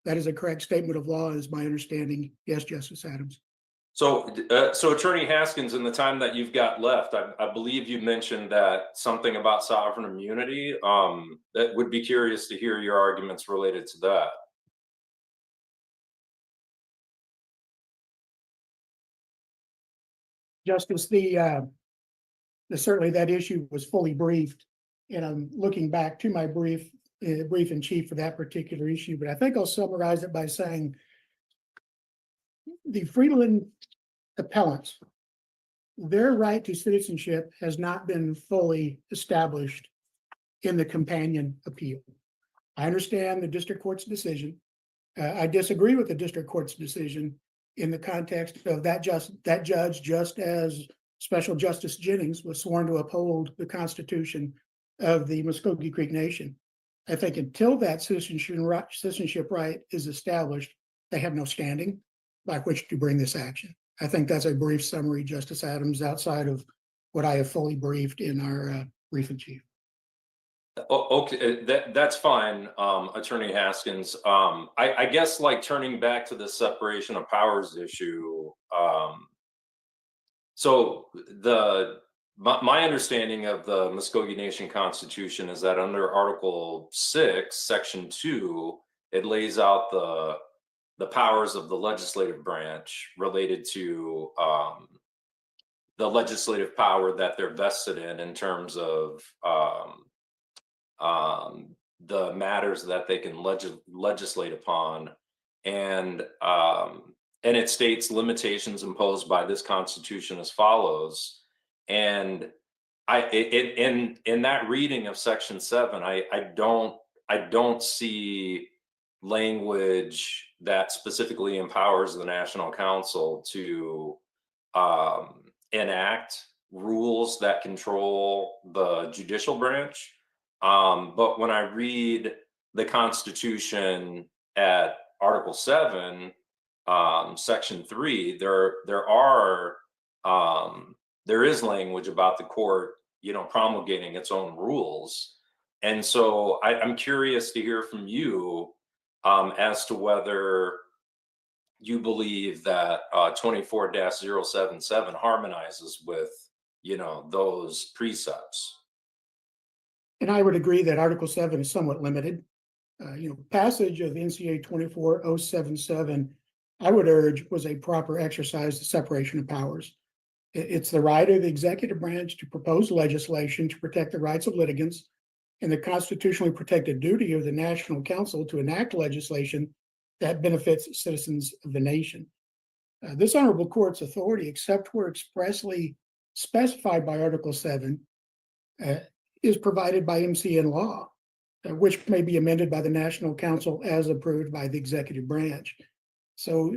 F: that is a correct statement of law, is my understanding. Yes, Justice Adams.
C: So, so Attorney Haskins, in the time that you've got left, I believe you mentioned that something about sovereign immunity. That would be curious to hear your arguments related to that.
F: Justice, certainly that issue was fully briefed, and I'm looking back to my brief in chief for that particular issue, but I think I'll summarize it by saying the Freeland appellants, their right to citizenship has not been fully established in the companion appeal. I understand the district court's decision. I disagree with the district court's decision in the context of that judge, just as Special Justice Jennings was sworn to uphold the Constitution of the Muskogee Creek Nation. I think until that citizenship right is established, they have no standing by which to bring this action. I think that's a brief summary, Justice Adams, outside of what I have fully briefed in our brief in chief.
C: Okay, that's fine, Attorney Haskins. I guess, like, turning back to the separation of powers issue. So my understanding of the Muskogee Nation Constitution is that under Article 6, Section 2, it lays out the powers of the legislative branch related to the legislative power that they're vested in terms of the matters that they can legislate upon, and it states limitations imposed by this Constitution as follows. And in that reading of Section 7, I don't see language that specifically empowers the National Council to enact rules that control the judicial branch. But when I read the Constitution at Article 7, Section 3, there is language about the court, promulgating its own rules. And so I'm curious to hear from you as to whether you believe that 24-077 harmonizes with, those precepts.
F: And I would agree that Article 7 is somewhat limited. Passage of NCA 24-077, I would urge, was a proper exercise of separation of powers. It's the right of the executive branch to propose legislation to protect the rights of litigants, and the constitutionally protected duty of the National Council to enact legislation that benefits citizens of the nation. This honorable court's authority, except where expressly specified by Article 7, is provided by MCN law, which may be amended by the National Council as approved by the executive branch. So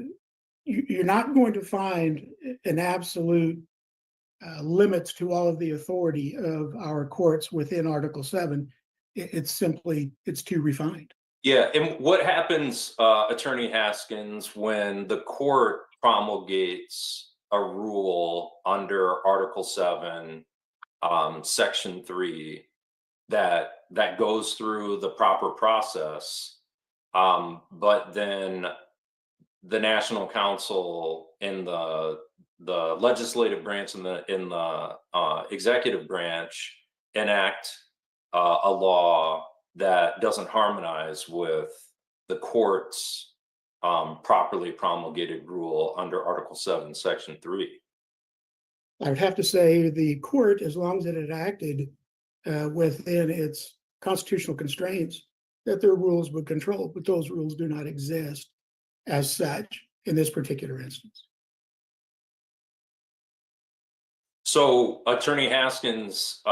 F: you're not going to find an absolute limits to all of the authority of our courts within Article 7. It's too refined.
C: Yeah, and what happens, Attorney Haskins, when the court promulgates a rule under Article 7, Section 3, that goes through the proper process, but then the National Council in the legislative branch and in the executive branch enact a law that doesn't harmonize with the court's properly promulgated rule under Article 7, Section 3?
F: I would have to say the court, as long as it had acted within its constitutional constraints, that their rules would control, but those rules do not exist as such in this particular instance.
C: So, Attorney Haskins,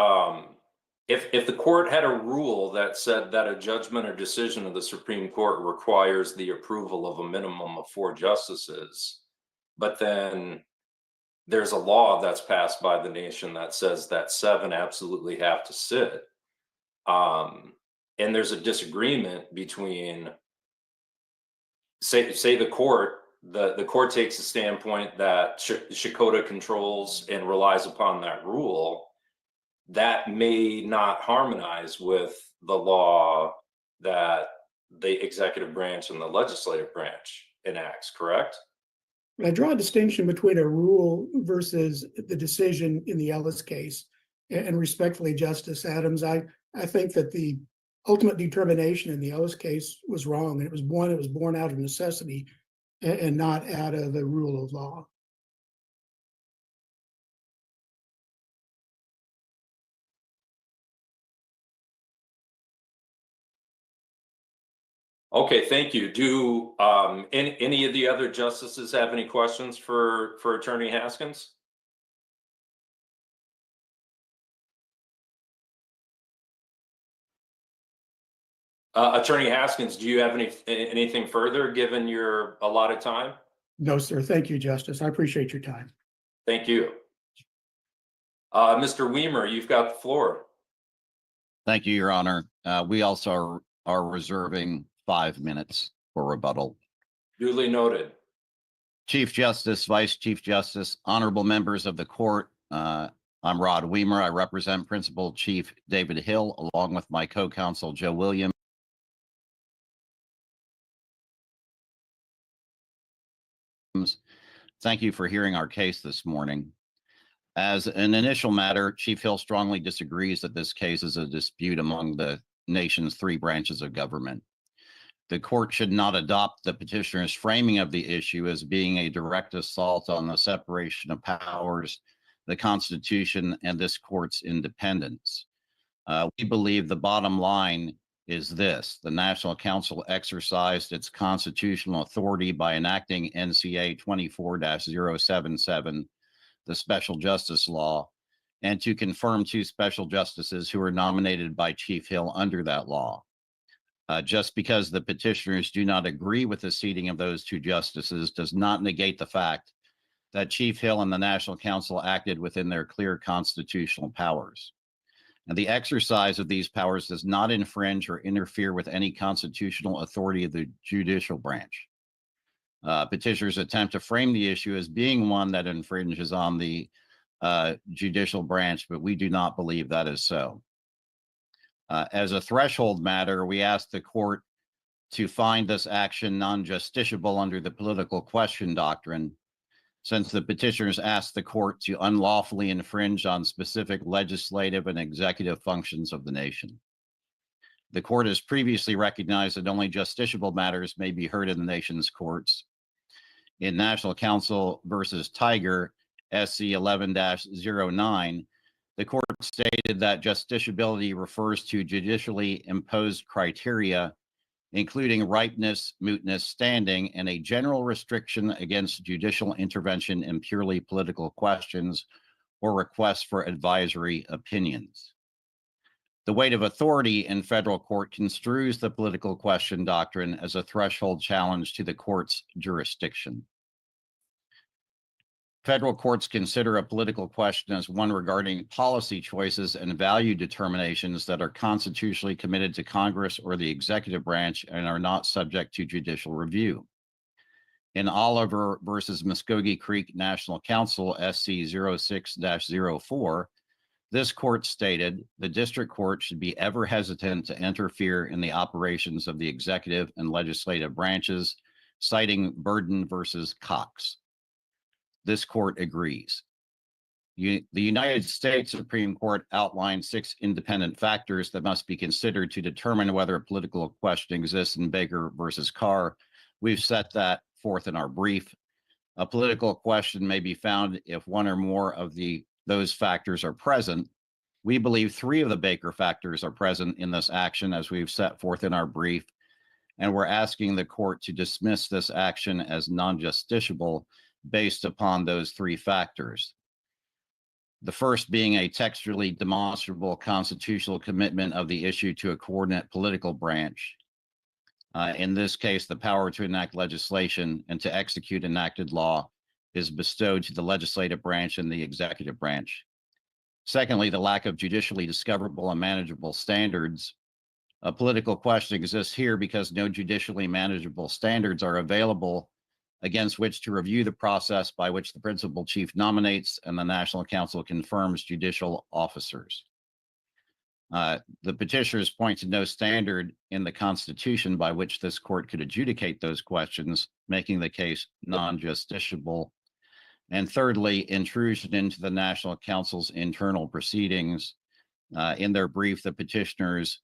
C: if the court had a rule that said that a judgment or decision of the Supreme Court requires the approval of a minimum of 4 justices, but then there's a law that's passed by the nation that says that 7 absolutely have to sit. And there's a disagreement between, say the court, the court takes a standpoint that Shakota controls and relies upon that rule. That may not harmonize with the law that the executive branch and the legislative branch enacts, correct?
F: I draw a distinction between a rule versus the decision in the Ellis case. And respectfully, Justice Adams, I think that the ultimate determination in the Ellis case was wrong. And it was born out of necessity and not out of the rule of law.
C: Okay, thank you. Do any of the other justices have any questions for Attorney Haskins? Attorney Haskins, do you have anything further given your allotted time?
F: No, sir. Thank you, Justice. I appreciate your time.
C: Thank you. Mr. Weimer, you've got the floor.
G: Thank you, Your Honor. We also are reserving 5 minutes for rebuttal.
C: Duly noted.
G: Chief Justice, Vice Chief Justice, honorable members of the court. I'm Rod Weimer. I represent Principal Chief David Hill, along with my co-counsel, Joe Williams. Thank you for hearing our case this morning. As an initial matter, Chief Hill strongly disagrees that this case is a dispute among the nation's 3 branches of government. The court should not adopt the petitioner's framing of the issue as being a direct assault on the separation of powers, the Constitution, and this court's independence. We believe the bottom line is this: the National Council exercised its constitutional authority by enacting NCA 24-077, the Special Justice Law, and to confirm 2 special justices who were nominated by Chief Hill under that law. Just because the petitioners do not agree with the seating of those 2 justices does not negate the fact that Chief Hill and the National Council acted within their clear constitutional powers. And the exercise of these powers does not infringe or interfere with any constitutional authority of the judicial branch. Petitioners attempt to frame the issue as being one that infringes on the judicial branch, but we do not believe that is so. As a threshold matter, we ask the court to find this action non-justiciable under the political question doctrine, since the petitioners asked the court to unlawfully infringe on specific legislative and executive functions of the nation. The court has previously recognized that only justiciable matters may be heard in the nation's courts. In National Council versus Tiger, SC 11-09, the court stated that justiciability refers to judicially imposed criteria, including ripeness, mootness, standing, and a general restriction against judicial intervention in purely political questions or requests for advisory opinions. The weight of authority in federal court construes the political question doctrine as a threshold challenge to the court's jurisdiction. Federal courts consider a political question as one regarding policy choices and value determinations that are constitutionally committed to Congress or the executive branch and are not subject to judicial review. In Oliver versus Muskogee Creek National Council, SC 06-04, this court stated the district court should be ever hesitant to interfere in the operations of the executive and legislative branches, citing Burden versus Cox. This court agrees. The United States Supreme Court outlined 6 independent factors that must be considered to determine whether a political question exists in Baker versus Carr. We've set that forth in our brief. A political question may be found if one or more of those factors are present. We believe 3 of the Baker factors are present in this action, as we've set forth in our brief, and we're asking the court to dismiss this action as non-justiciable based upon those 3 factors. The first being a textually demonstrable constitutional commitment of the issue to a coordinate political branch. In this case, the power to enact legislation and to execute enacted law is bestowed to the legislative branch and the executive branch. Secondly, the lack of judicially discoverable and manageable standards. A political question exists here because no judicially manageable standards are available against which to review the process by which the principal chief nominates and the National Council confirms judicial officers. The petitioners point to no standard in the Constitution by which this court could adjudicate those questions, making the case non-justiciable. And thirdly, intrusion into the National Council's internal proceedings. In their brief, the petitioners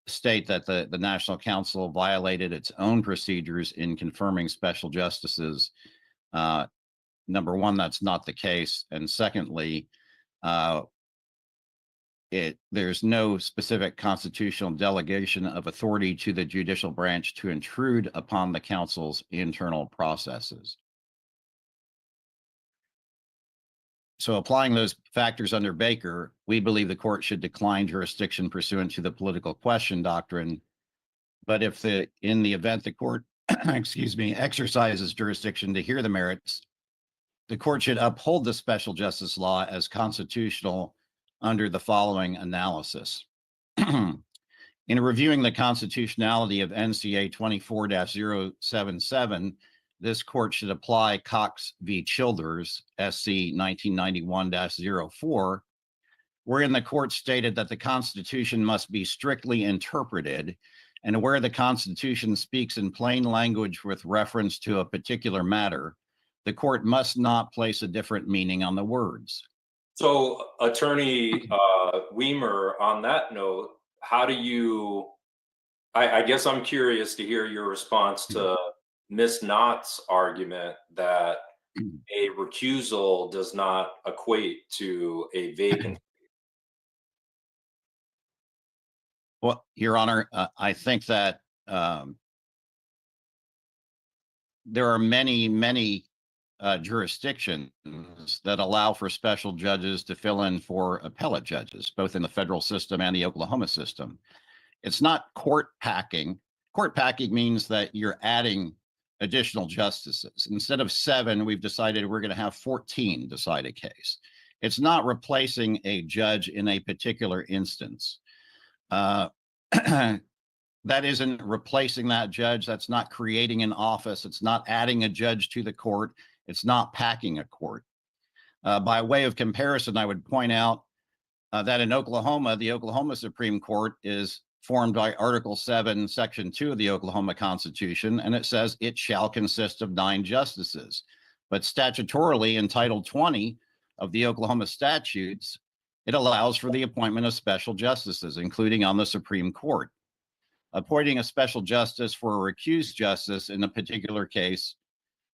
G: state that the National Council violated its own procedures in confirming special justices. Number one, that's not the case. And secondly, there's no specific constitutional delegation of authority to the judicial branch to intrude upon the council's internal processes. So applying those factors under Baker, we believe the court should decline jurisdiction pursuant to the political question doctrine. But if in the event the court, exercises jurisdiction to hear the merits, the court should uphold the special justice law as constitutional under the following analysis. In reviewing the constitutionality of NCA 24-077, this court should apply Cox v. Childers, SC 1991-04, wherein the court stated that the Constitution must be strictly interpreted, and where the Constitution speaks in plain language with reference to a particular matter, the court must not place a different meaning on the words.
C: So, Attorney Weimer, on that note, how do you, I guess I'm curious to hear your response to Ms. Knott's argument that a recusal does not equate to a vacancy.
G: Well, Your Honor, I think that there are many jurisdictions that allow for special judges to fill in for appellate judges, both in the federal system and the Oklahoma system. It's not court packing. Court packing means that you're adding additional justices. Instead of 7, we've decided we're going to have 14 decide a case. It's not replacing a judge in a particular instance. That isn't replacing that judge. That's not creating an office. It's not adding a judge to the court. It's not packing a court. By way of comparison, I would point out that in Oklahoma, the Oklahoma Supreme Court is formed by Article 7, Section 2 of the Oklahoma Constitution, and it says it shall consist of 9 justices. But statutorily in Title 20 of the Oklahoma statutes, it allows for the appointment of special justices, including on the Supreme Court. Appointing a special justice for a recused justice in a particular case,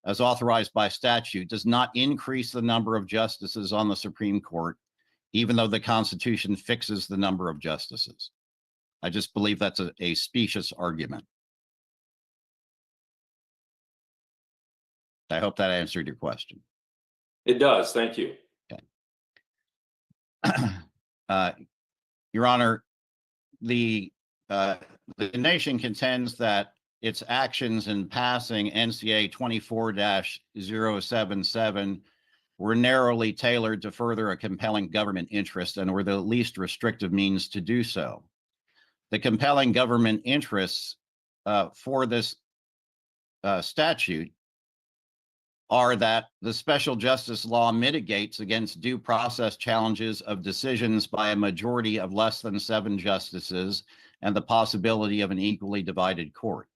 G: as authorized by statute, does not increase the number of justices on the Supreme Court, even though the Constitution fixes the number of justices. I just believe that's a specious argument. I hope that answered your question.
C: It does. Thank you.
G: Okay. Your Honor, the nation contends that its actions in passing NCA 24-077 were narrowly tailored to further a compelling government interest and were the least restrictive means to do so. The compelling government interests for this statute are that the special justice law mitigates against due process challenges of decisions by a majority of less than 7 justices and the possibility of an equally divided court.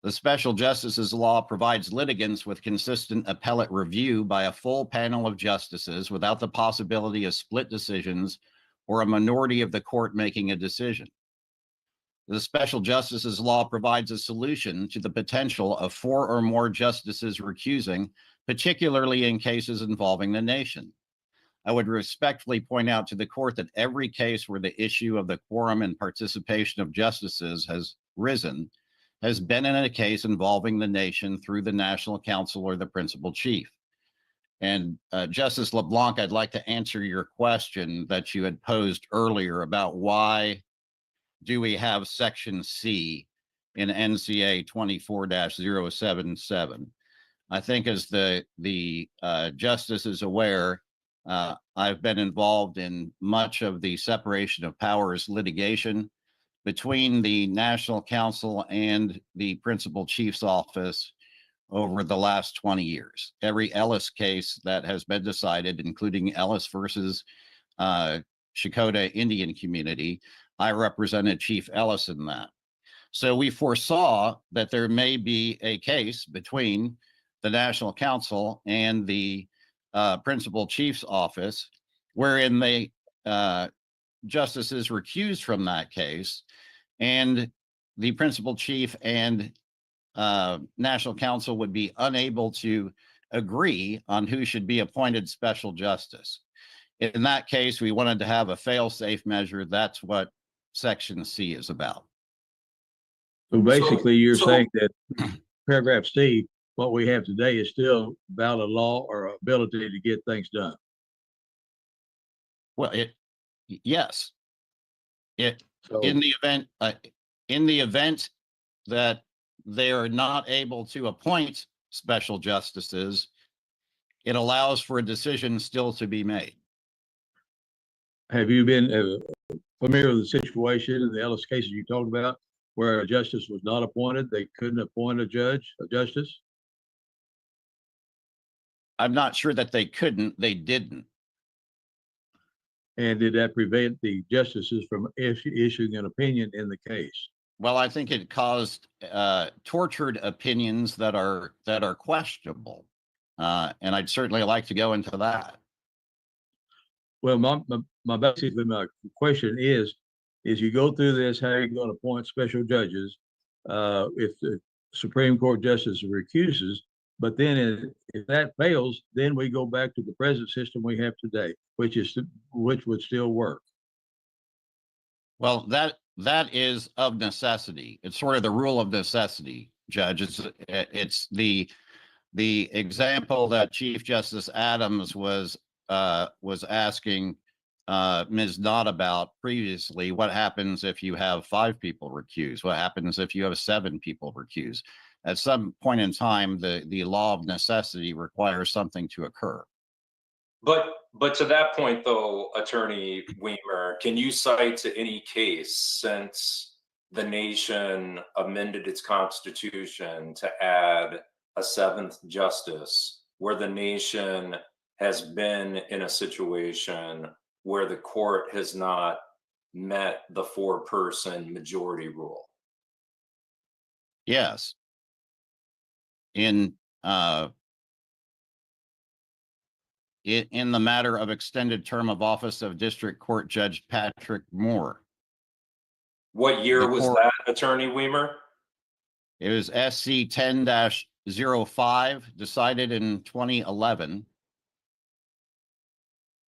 G: The special justices law provides litigants with consistent appellate review by a full panel of justices without the possibility of split decisions or a minority of the court making a decision. The special justices law provides a solution to the potential of 4 or more justices recusing, particularly in cases involving the nation. I would respectfully point out to the court that every case where the issue of the quorum and participation of justices has risen has been in a case involving the nation through the National Council or the principal chief. And Justice LeBlanc, I'd like to answer your question that you had posed earlier about why do we have Section C in NCA 24-077. I think as the justice is aware, I've been involved in much of the separation of powers litigation between the National Council and the Principal Chief's Office over the last 20 years. Every Ellis case that has been decided, including Ellis versus Shakota Indian community, I represented Chief Ellis in that. So we foresaw that there may be a case between the National Council and the Principal Chief's Office, wherein the justices recused from that case, and the Principal Chief and National Council would be unable to agree on who should be appointed special justice. In that case, we wanted to have a fail-safe measure. That's what Section C is about.
I: So basically, you're saying that paragraph C, what we have today is still valid law or ability to get things done.
G: Well, yes.
I: So
G: In the event that they are not able to appoint special justices, it allows for a decision still to be made.
I: have you been familiar with the situation in the Ellis cases you talked about where a justice was not appointed? They couldn't appoint a justice?
G: I'm not sure that they couldn't, they didn't.
I: And did that prevent the justices from issuing an opinion in the case?
G: Well, I think it caused tortured opinions that are questionable. And I'd certainly like to go into that.
I: Well, my question is you go through this, how are you going to appoint special judges if the Supreme Court justice recuses? But then if that fails, then we go back to the present system we have today, which would still work.
G: Well, that is of necessity. It's sort of the rule of necessity, Judge. It's the example that Chief Justice Adams was asking Ms. Knott about previously. What happens if you have 5 people recused? What happens if you have 7 people recused? At some point in time, the law of necessity requires something to occur.
C: But to that point, though, Attorney Weimer, can you cite to any case since the nation amended its constitution to add a 7th justice where the nation has been in a situation where the court has not met the 4-person majority rule?
G: Yes. In the matter of extended term of office of District Court Judge Patrick Moore.
C: What year was that, Attorney Weimer?
G: It was SC 10-05, decided in 2011.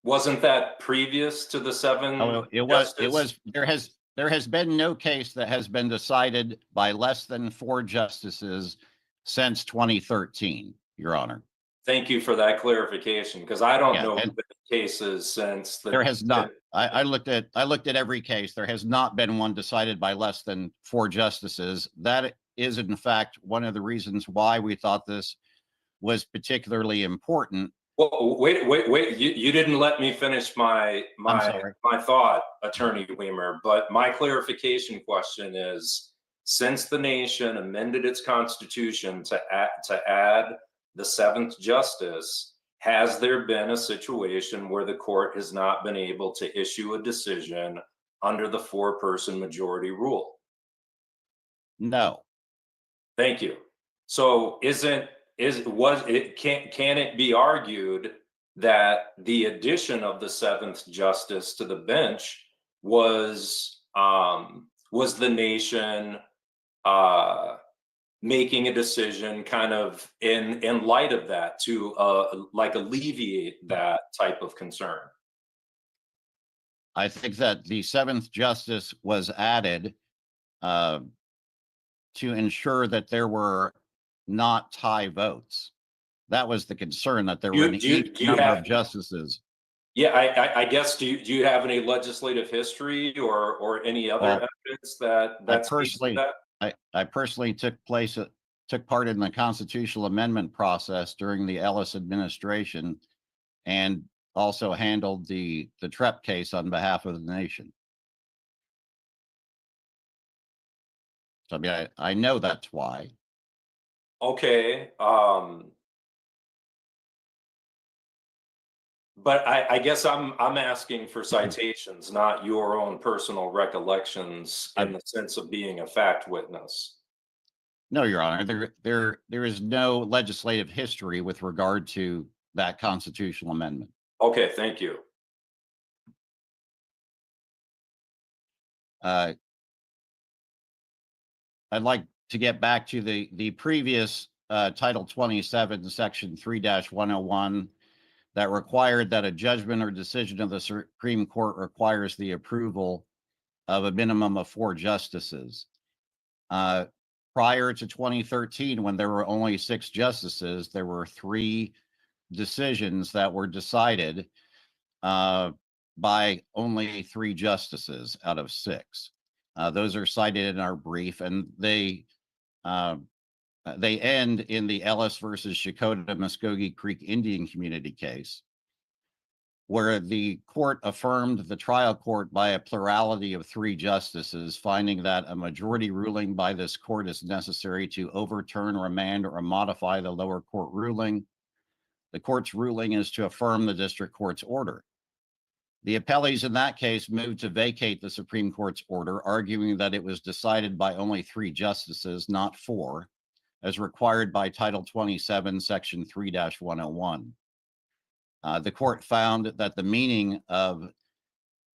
C: Wasn't that previous to the 7?
G: Oh, it was. There has been no case that has been decided by less than 4 justices since 2013, Your Honor.
C: Thank you for that clarification, because I don't know the cases since
G: there has not. I looked at every case. There has not been one decided by less than 4 justices. That is, in fact, one of the reasons why we thought this was particularly important.
C: Well, wait. You didn't let me finish my thought, Attorney Weimer. But my clarification question is, since the nation amended its constitution to add the 7th justice, has there been a situation where the court has not been able to issue a decision under the 4-person majority rule?
G: No.
C: Thank you. So can it be argued that the addition of the 7th justice to the bench was the nation making a decision kind of in light of that to like alleviate that type of concern?
G: I think that the 7th justice was added to ensure that there were not tie votes. That was the concern, that there were an equal number of justices.
C: Yeah, I guess, do you have any legislative history or any other evidence that speaks to that?
G: I personally took took part in the constitutional amendment process during the Ellis administration and also handled the TREP case on behalf of the nation. So, I mean, I know that's why.
C: Okay, but I guess I'm asking for citations, not your own personal recollections in the sense of being a fact witness.
G: No, Your Honor, there is no legislative history with regard to that constitutional amendment.
C: Okay, thank you.
G: I'd like to get back to the previous Title 27, Section 3-101, that required that a judgment or decision of the Supreme Court requires the approval of a minimum of 4 justices. Prior to 2013, when there were only 6 justices, there were 3 decisions that were decided by only 3 justices out of 6. Those are cited in our brief, and they end in the Ellis versus Shakota Muskogee Creek Indian Community case, where the court affirmed the trial court by a plurality of 3 justices, finding that a majority ruling by this court is necessary to overturn, remand, or modify the lower court ruling. The court's ruling is to affirm the district court's order. The appellees in that case moved to vacate the Supreme Court's order, arguing that it was decided by only 3 justices, not 4, as required by Title 27, Section 3-101. The court found that the meaning of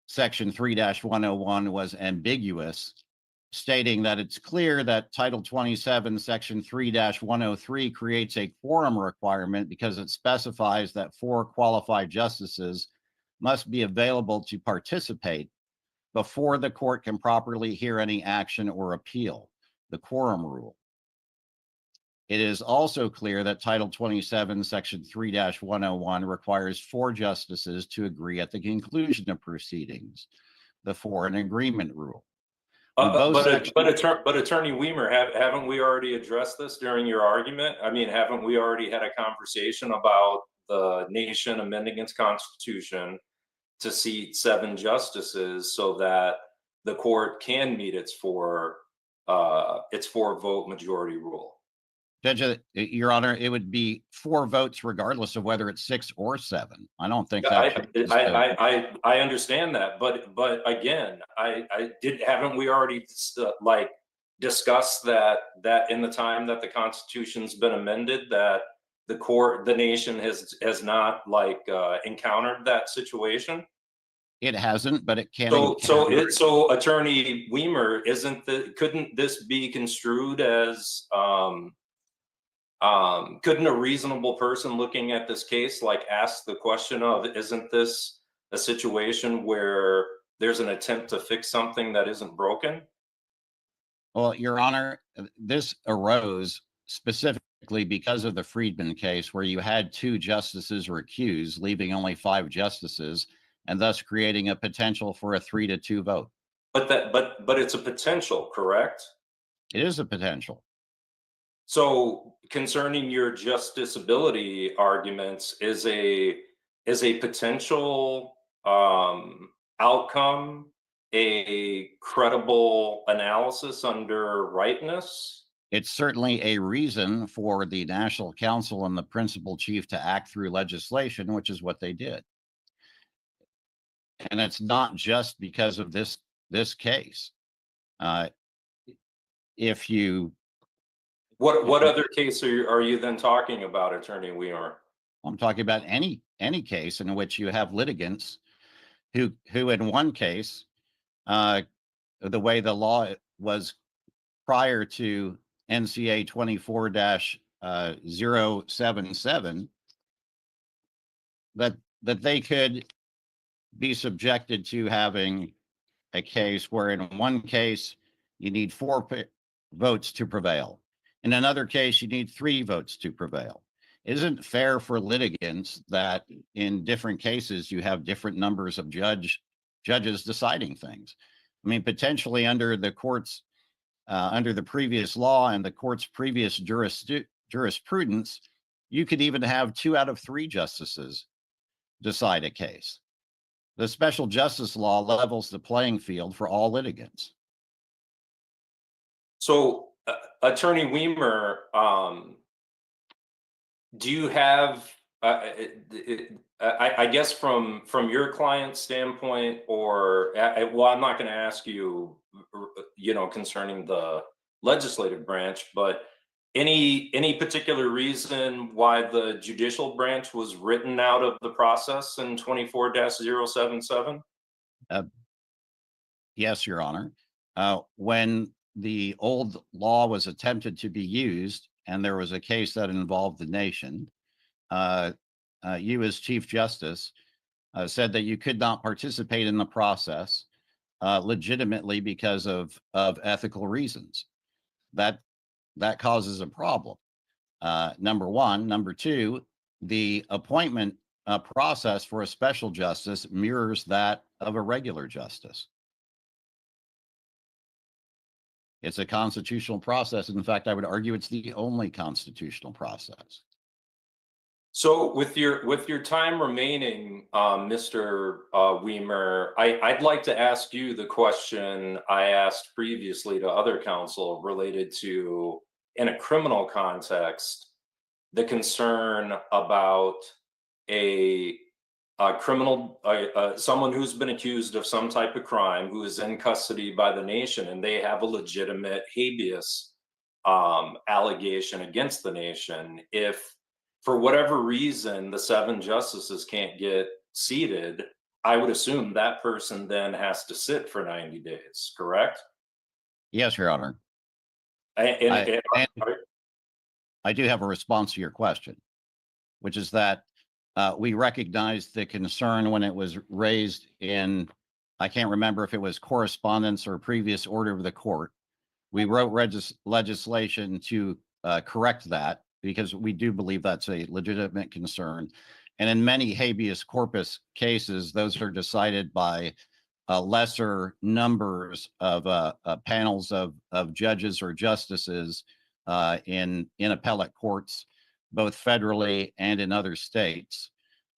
G: Section 3-101 was ambiguous, stating that it's clear that Title 27, Section 3-103 creates a quorum requirement because it specifies that 4 qualified justices must be available to participate before the court can properly hear any action or appeal, the quorum rule. It is also clear that Title 27, Section 3-101 requires 4 justices to agree at the conclusion of proceedings, the foreign agreement rule.
C: But Attorney Weimer, haven't we already addressed this during your argument? I mean, haven't we already had a conversation about the nation amending its constitution to seat 7 justices so that the court can meet its 4 vote majority rule?
G: Judge, Your Honor, it would be 4 votes regardless of whether it's 6 or 7. I don't think that.
C: I understand that, but again, haven't we already discussed that in the time that the Constitution's been amended, that the nation has not encountered that situation?
G: It hasn't, but it can.
C: So Attorney Weimer, couldn't this be construed as couldn't a reasonable person looking at this case ask the question of, isn't this a situation where there's an attempt to fix something that isn't broken?
G: Well, Your Honor, this arose specifically because of the Friedman case, where you had 2 justices recused, leaving only 5 justices, and thus creating a potential for a 3-2 vote.
C: But it's a potential, correct?
G: It is a potential.
C: So concerning your justiciability arguments, is a potential outcome a credible analysis under rightness?
G: It's certainly a reason for the National Council and the principal chief to act through legislation, which is what they did. And it's not just because of this case.
C: What other case are you then talking about, Attorney Weimer?
G: I'm talking about any case in which you have litigants who in one case, the way the law was prior to NCA 24-077, that they could be subjected to having a case where in one case you need 4 votes to prevail. In another case, you need 3 votes to prevail. It isn't fair for litigants that in different cases you have different numbers of judges deciding things. I mean, potentially under the court's under the previous law and the court's previous jurisprudence, you could even have 2 out of 3 justices decide a case. The special justice law levels the playing field for all litigants.
C: So, Attorney Weimer, do you have, I guess from your client's standpoint, or, well, I'm not going to ask you, concerning the legislative branch, but any particular reason why the judicial branch was written out of the process in 24-077?
G: Yes, Your Honor. When the old law was attempted to be used, and there was a case that involved the nation, you as Chief Justice said that you could not participate in the process legitimately because of ethical reasons. That causes a problem. Number one. Number two, the appointment process for a special justice mirrors that of a regular justice. It's a constitutional process. In fact, I would argue it's the only constitutional process.
C: So with your time remaining, Mr. Weimer, I'd like to ask you the question I asked previously to other counsel related to, in a criminal context, the concern about a criminal, someone who's been accused of some type of crime, who is in custody by the nation, and they have a legitimate habeas allegation against the nation. If for whatever reason the 7 justices can't get seated, I would assume that person then has to sit for 90 days, correct?
G: Yes, Your Honor.
C: And
G: I do have a response to your question, which is that we recognized the concern when it was raised in, I can't remember if it was correspondence or previous order of the court. We wrote legislation to correct that, because we do believe that's a legitimate concern. And in many habeas corpus cases, those are decided by lesser numbers of panels of judges or justices in appellate courts, both federally and in other states.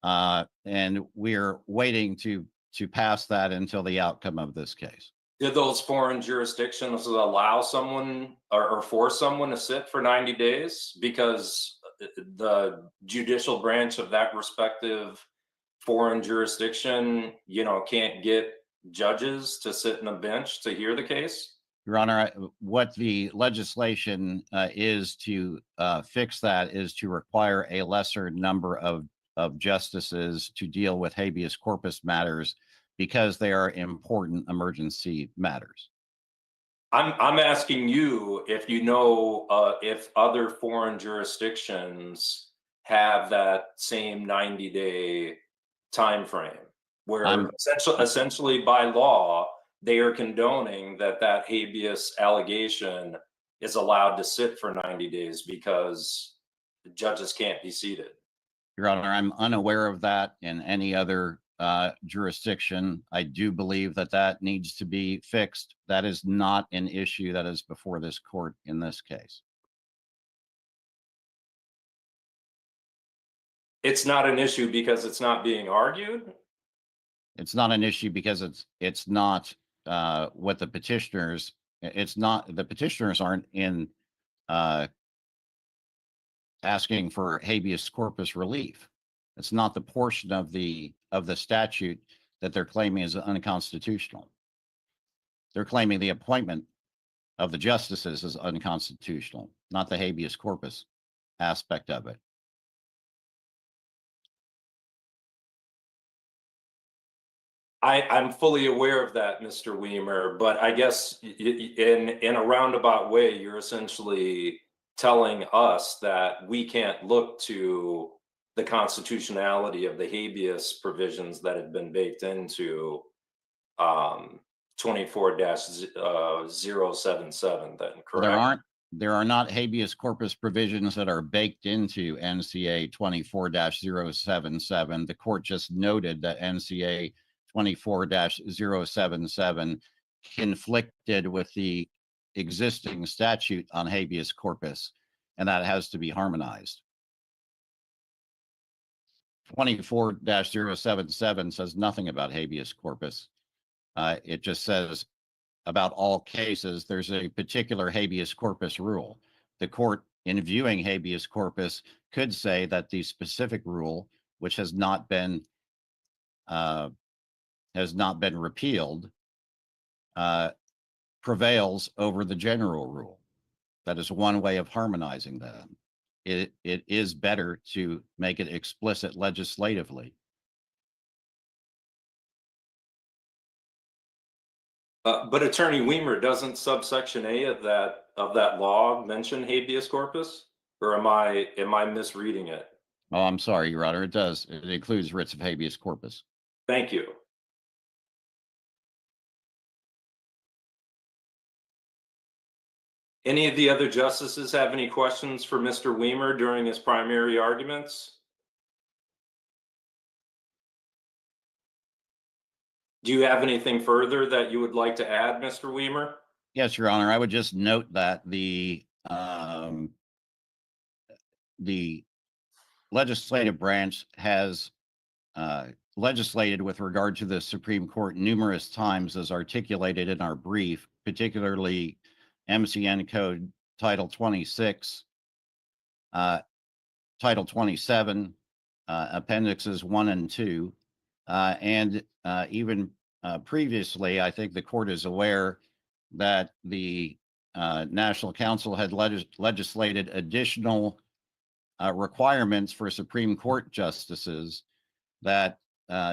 G: And we're waiting to pass that until the outcome of this case.
C: did those foreign jurisdictions allow someone or force someone to sit for 90 days? Because the judicial branch of that respective foreign jurisdiction, can't get judges to sit in a bench to hear the case?
G: Your Honor, what the legislation is to fix that is to require a lesser number of justices to deal with habeas corpus matters, because they are important emergency matters.
C: I'm asking you if you know if other foreign jurisdictions have that same 90-day time frame, where essentially by law they are condoning that habeas allegation is allowed to sit for 90 days because the judges can't be seated.
G: Your Honor, I'm unaware of that in any other jurisdiction. I do believe that needs to be fixed. That is not an issue that is before this court in this case.
C: It's not an issue because it's not being argued?
G: It's not an issue because it's not what the petitioners, the petitioners aren't in asking for habeas corpus relief. It's not the portion of the statute that they're claiming is unconstitutional. They're claiming the appointment of the justices is unconstitutional, not the habeas corpus aspect of it.
C: I'm fully aware of that, Mr. Weimer, but I guess in a roundabout way, you're essentially telling us that we can't look to the constitutionality of the habeas provisions that have been baked into 24-077 then, correct?
G: There are not habeas corpus provisions that are baked into NCA 24-077. The court just noted that NCA 24-077 conflicted with the existing statute on habeas corpus, and that has to be harmonized. 24-077 says nothing about habeas corpus. It just says about all cases, there's a particular habeas corpus rule. The court, in viewing habeas corpus, could say that the specific rule, which has not been repealed, prevails over the general rule. That is one way of harmonizing that. It is better to make it explicit legislatively.
C: But Attorney Weimer, doesn't subsection A of that law mention habeas corpus? Or am I misreading it?
G: Oh, I'm sorry, Your Honor. It does. It includes writs of habeas corpus.
C: Thank you. Any of the other justices have any questions for Mr. Weimer during his primary arguments? Do you have anything further that you would like to add, Mr. Weimer?
G: Yes, Your Honor. I would just note that the legislative branch has legislated with regard to the Supreme Court numerous times, as articulated in our brief, particularly MCN Code Title 26, Title 27, Appendixes 1 and 2, and even previously, I think the court is aware that the National Council had legislated additional requirements for Supreme Court justices that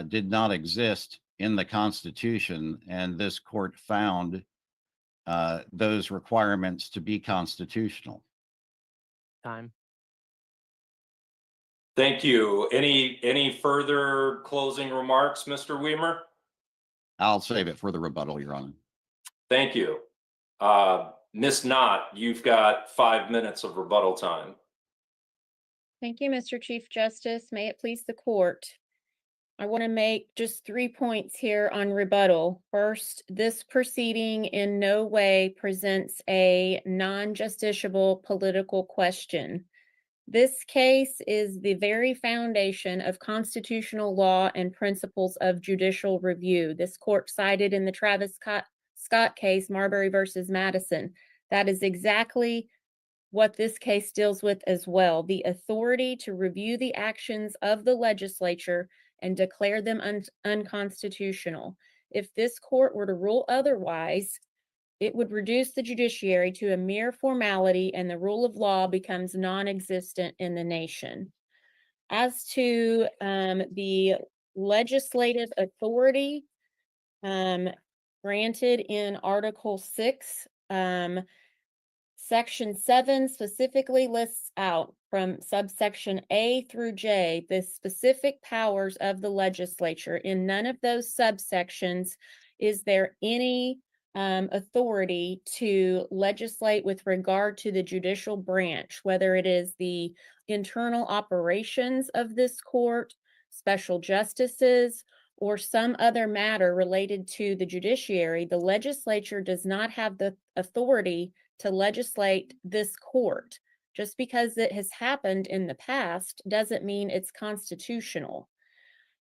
G: did not exist in the Constitution, and this court found those requirements to be constitutional.
J: Time.
C: Thank you. Any further closing remarks, Mr. Weimer?
G: I'll save it for the rebuttal, Your Honor.
C: Thank you. Ms. Knott, you've got 5 minutes of rebuttal time.
D: Thank you, Mr. Chief Justice. May it please the court. I want to make just 3 points here on rebuttal. First, this proceeding in no way presents a non-justiciable political question. This case is the very foundation of constitutional law and principles of judicial review. This court cited in the Travis Scott case, Marbury versus Madison. That is exactly what this case deals with as well. The authority to review the actions of the legislature and declare them unconstitutional. If this court were to rule otherwise, it would reduce the judiciary to a mere formality and the rule of law becomes non-existent in the nation. As to the legislative authority granted in Article 6, Section 7 specifically lists out from subsection A through J the specific powers of the legislature. In none of those subsections is there any authority to legislate with regard to the judicial branch, whether it is the internal operations of this court, special justices, or some other matter related to the judiciary. The legislature does not have the authority to legislate this court. Just because it has happened in the past doesn't mean it's constitutional.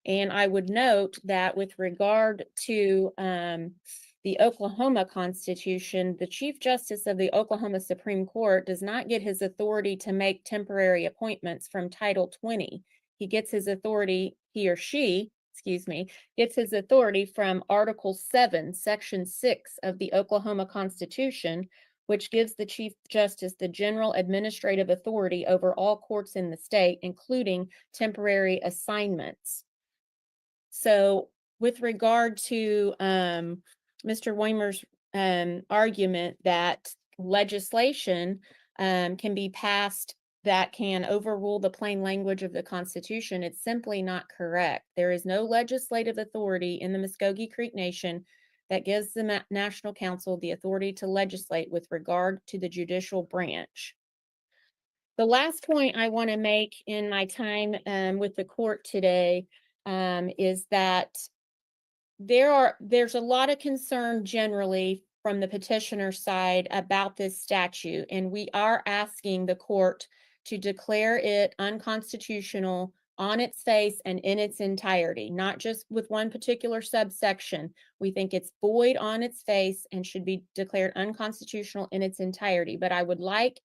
D: And I would note that with regard to the Oklahoma Constitution, the Chief Justice of the Oklahoma Supreme Court does not get his authority to make temporary appointments from Title 20. He gets his authority, he or she, gets his authority from Article 7, Section 6 of the Oklahoma Constitution, which gives the Chief Justice the general administrative authority over all courts in the state, including temporary assignments. So with regard to Mr. Weimer's argument that legislation can be passed that can overrule the plain language of the Constitution, it's simply not correct. There is no legislative authority in the Muskogee Creek Nation that gives the National Council the authority to legislate with regard to the judicial branch. The last point I want to make in my time with the court today is that there's a lot of concern generally from the petitioner side about this statute, and we are asking the court to declare it unconstitutional on its face and in its entirety, not just with one particular subsection. We think it's void on its face and should be declared unconstitutional in its entirety. But I would like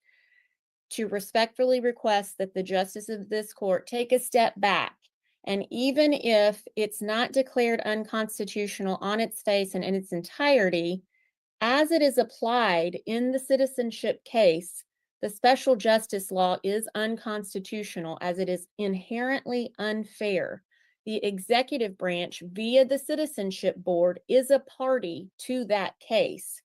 D: to respectfully request that the justices of this court take a step back. And even if it's not declared unconstitutional on its face and in its entirety, as it is applied in the citizenship case, the special justice law is unconstitutional as it is inherently unfair. The executive branch via the citizenship board is a party to that case.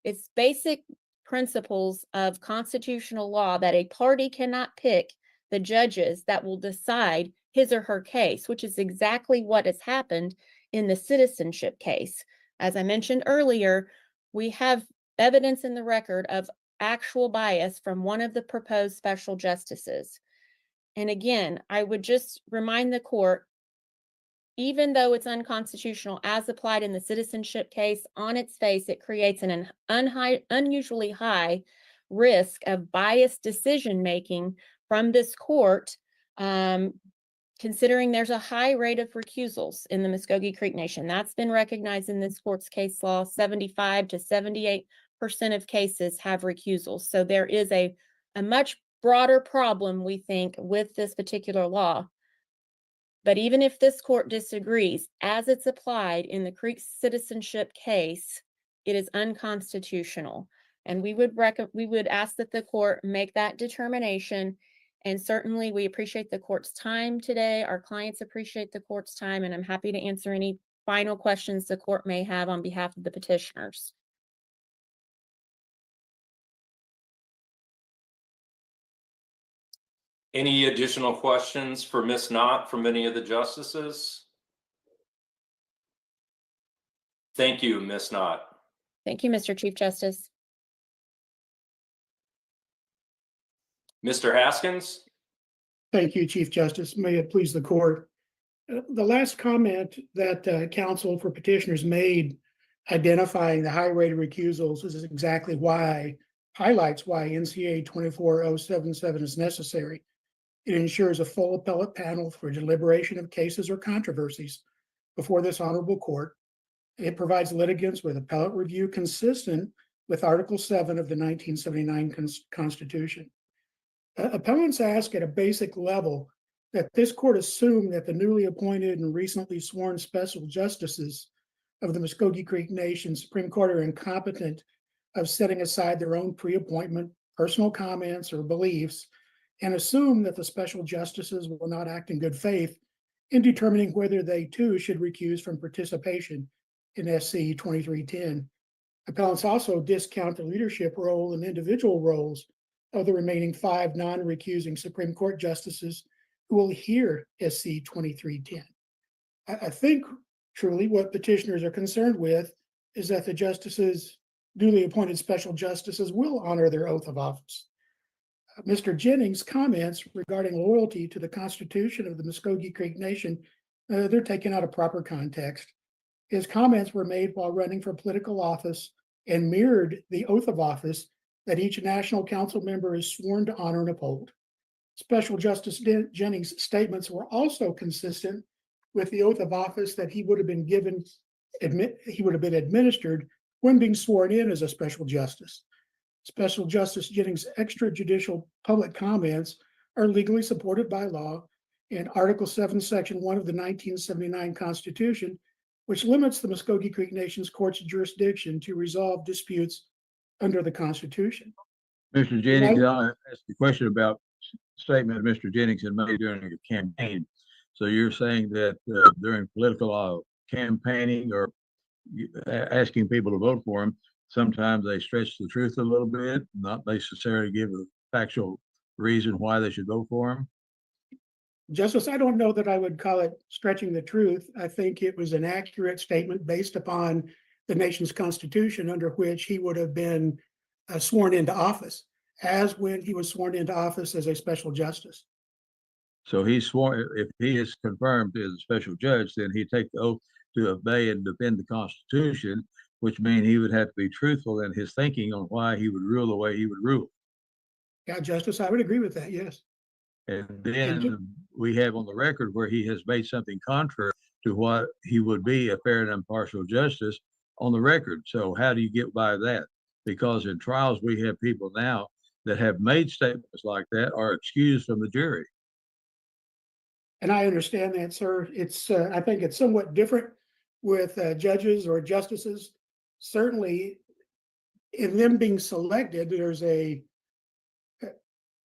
D: It's basic principles of constitutional law that a party cannot pick the judges that will decide his or her case, which is exactly what has happened in the citizenship case. As I mentioned earlier, we have evidence in the record of actual bias from one of the proposed special justices. And again, I would just remind the court, even though it's unconstitutional as applied in the citizenship case, on its face, it creates an unusually high risk of biased decision-making from this court, considering there's a high rate of recusals in the Muskogee Creek Nation. That's been recognized in this court's case law. 75 to 78% of cases have recusals. So there is a much broader problem, we think, with this particular law. But even if this court disagrees, as it's applied in the Creek citizenship case, it is unconstitutional. And we would ask that the court make that determination. And certainly we appreciate the court's time today. Our clients appreciate the court's time, and I'm happy to answer any final questions the court may have on behalf of the petitioners.
C: Any additional questions for Ms. Knott from any of the justices? Thank you, Ms. Knott.
D: Thank you, Mr. Chief Justice.
C: Mr. Haskins?
F: Thank you, Chief Justice. May it please the court. The last comment that counsel for petitioners made identifying the high rate of recusals is exactly highlights why NCA 24077 is necessary. It ensures a full appellate panel for deliberation of cases or controversies before this honorable court. It provides litigants with appellate review consistent with Article 7 of the 1979 Constitution. Appellants ask at a basic level that this court assume that the newly appointed and recently sworn special justices of the Muskogee Creek Nation Supreme Court are incompetent of setting aside their own pre-appointment personal comments or beliefs, and assume that the special justices will not act in good faith in determining whether they too should recuse from participation in SC 2310. Appellants also discount the leadership role and individual roles of the remaining 5 non-recusing Supreme Court justices who will hear SC 2310. I think truly what petitioners are concerned with is that the justices, newly appointed special justices, will honor their oath of office. Mr. Jennings' comments regarding loyalty to the Constitution of the Muskogee Creek Nation, they're taken out of proper context. His comments were made while running for political office and mirrored the oath of office that each National Council member is sworn to honor and uphold. Special Justice Jennings' statements were also consistent with the oath of office that he would have been administered when being sworn in as a special justice. Special Justice Jennings' extrajudicial public comments are legally supported by law in Article 7, Section 1 of the 1979 Constitution, which limits the Muskogee Creek Nation's court's jurisdiction to resolve disputes under the Constitution.
I: Mr. Jennings, I'll ask a question about statement Mr. Jennings had made during a campaign. So you're saying that during political campaigning or asking people to vote for him, sometimes they stretch the truth a little bit, not necessarily give a factual reason why they should vote for him?
F: Justice, I don't know that I would call it stretching the truth. I think it was an accurate statement based upon the nation's constitution under which he would have been sworn into office, as when he was sworn into office as a special justice.
I: So he's sworn, if he is confirmed as a special judge, then he take the oath to obey and defend the Constitution. which means he would have to be truthful in his thinking on why he would rule the way he would rule.
F: Yeah, Justice, I would agree with that, yes.
I: And then we have on the record where he has made something contrary to what he would be a fair and impartial justice on the record. So how do you get by that? Because in trials, we have people now that have made statements like that are excused from the jury.
F: And I understand that, sir. It's, I think it's somewhat different with judges or justices. Certainly, in them being selected, there's a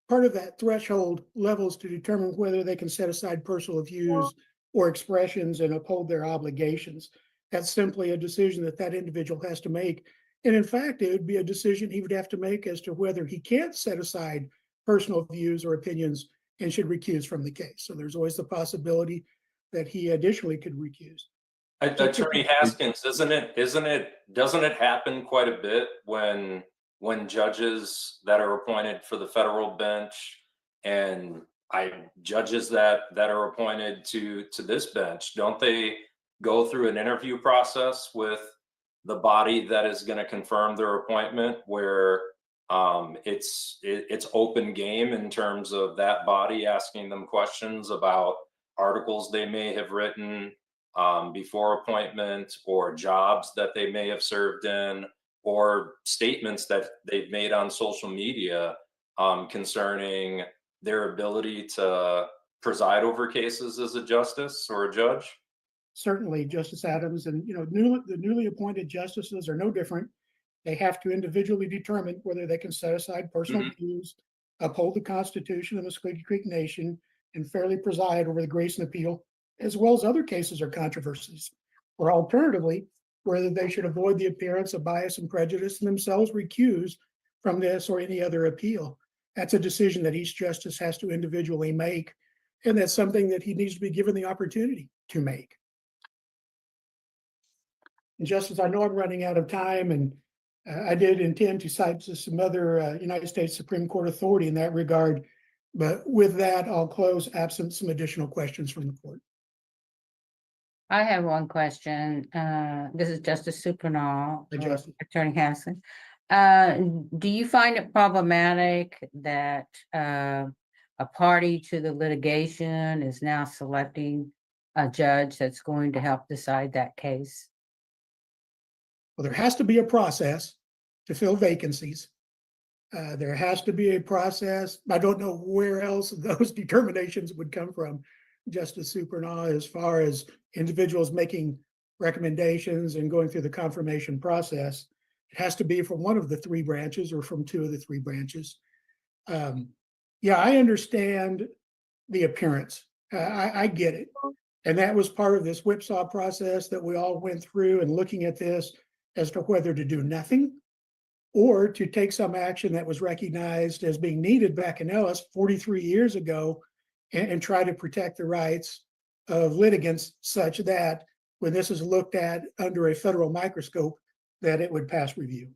F: part of that threshold levels to determine whether they can set aside personal views or expressions and uphold their obligations. That's simply a decision that that individual has to make. And in fact, it would be a decision he would have to make as to whether he can't set aside personal views or opinions and should recuse from the case. So there's always the possibility that he additionally could recuse.
C: Attorney Haskins, doesn't it happen quite a bit when judges that are appointed for the federal bench and judges that are appointed to this bench, don't they go through an interview process with the body that is going to confirm their appointment, where it's open game in terms of that body asking them questions about articles they may have written before appointment, or jobs that they may have served in, or statements that they've made on social media concerning their ability to preside over cases as a justice or a judge?
F: Certainly, Justice Adams, and the newly appointed justices are no different. They have to individually determine whether they can set aside personal views, uphold the Constitution of the Muskogee Creek Nation, and fairly preside over the Grayson appeal, as well as other cases or controversies. Or alternatively, whether they should avoid the appearance of bias and prejudice and themselves recuse from this or any other appeal. That's a decision that each justice has to individually make, and that's something that he needs to be given the opportunity to make. And Justice, I know I'm running out of time, and I did intend to cite some other United States Supreme Court authority in that regard, but with that, I'll close absent some additional questions from the court.
A: I have one question. This is Justice Supernall, Attorney Haskins. Do you find it problematic that a party to the litigation is now selecting a judge that's going to help decide that case?
F: Well, there has to be a process to fill vacancies. There has to be a process. I don't know where else those determinations would come from, Justice Supernall, as far as individuals making recommendations and going through the confirmation process. It has to be from one of the three branches or from two of the three branches. Yeah, I understand the appearance. I get it. And that was part of this whipsaw process that we all went through, and looking at this as to whether to do nothing or to take some action that was recognized as being needed back in Ellis 43 years ago, and try to protect the rights of litigants such that when this is looked at under a federal microscope, that it would pass review.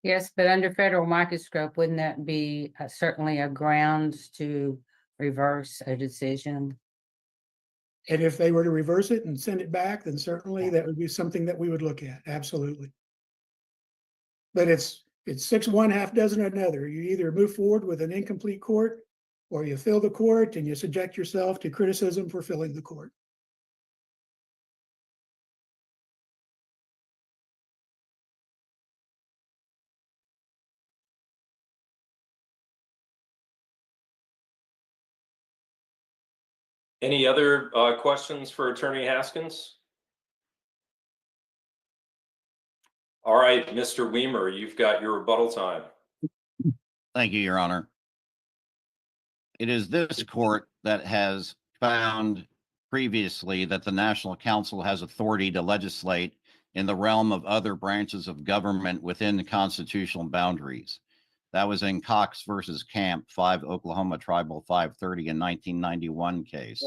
A: Yes, but under federal microscope, wouldn't that be certainly a grounds to reverse a decision?
F: And if they were to reverse it and send it back, then certainly that would be something that we would look at. Absolutely. But it's 6-1, half dozen another. You either move forward with an incomplete court, or you fill the court and you subject yourself to criticism for filling the court.
C: Any other questions for Attorney Haskins? All right, Mr. Weimer, you've got your rebuttal time.
G: Thank you, Your Honor. It is this court that has found previously that the National Council has authority to legislate in the realm of other branches of government within the constitutional boundaries. That was in Cox versus Camp 5 Oklahoma Tribal 530 in 1991 case,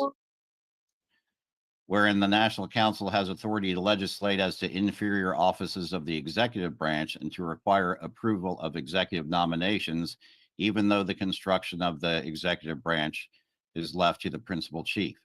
G: wherein the National Council has authority to legislate as to inferior offices of the executive branch and to require approval of executive nominations, even though the construction of the executive branch is left to the principal chief.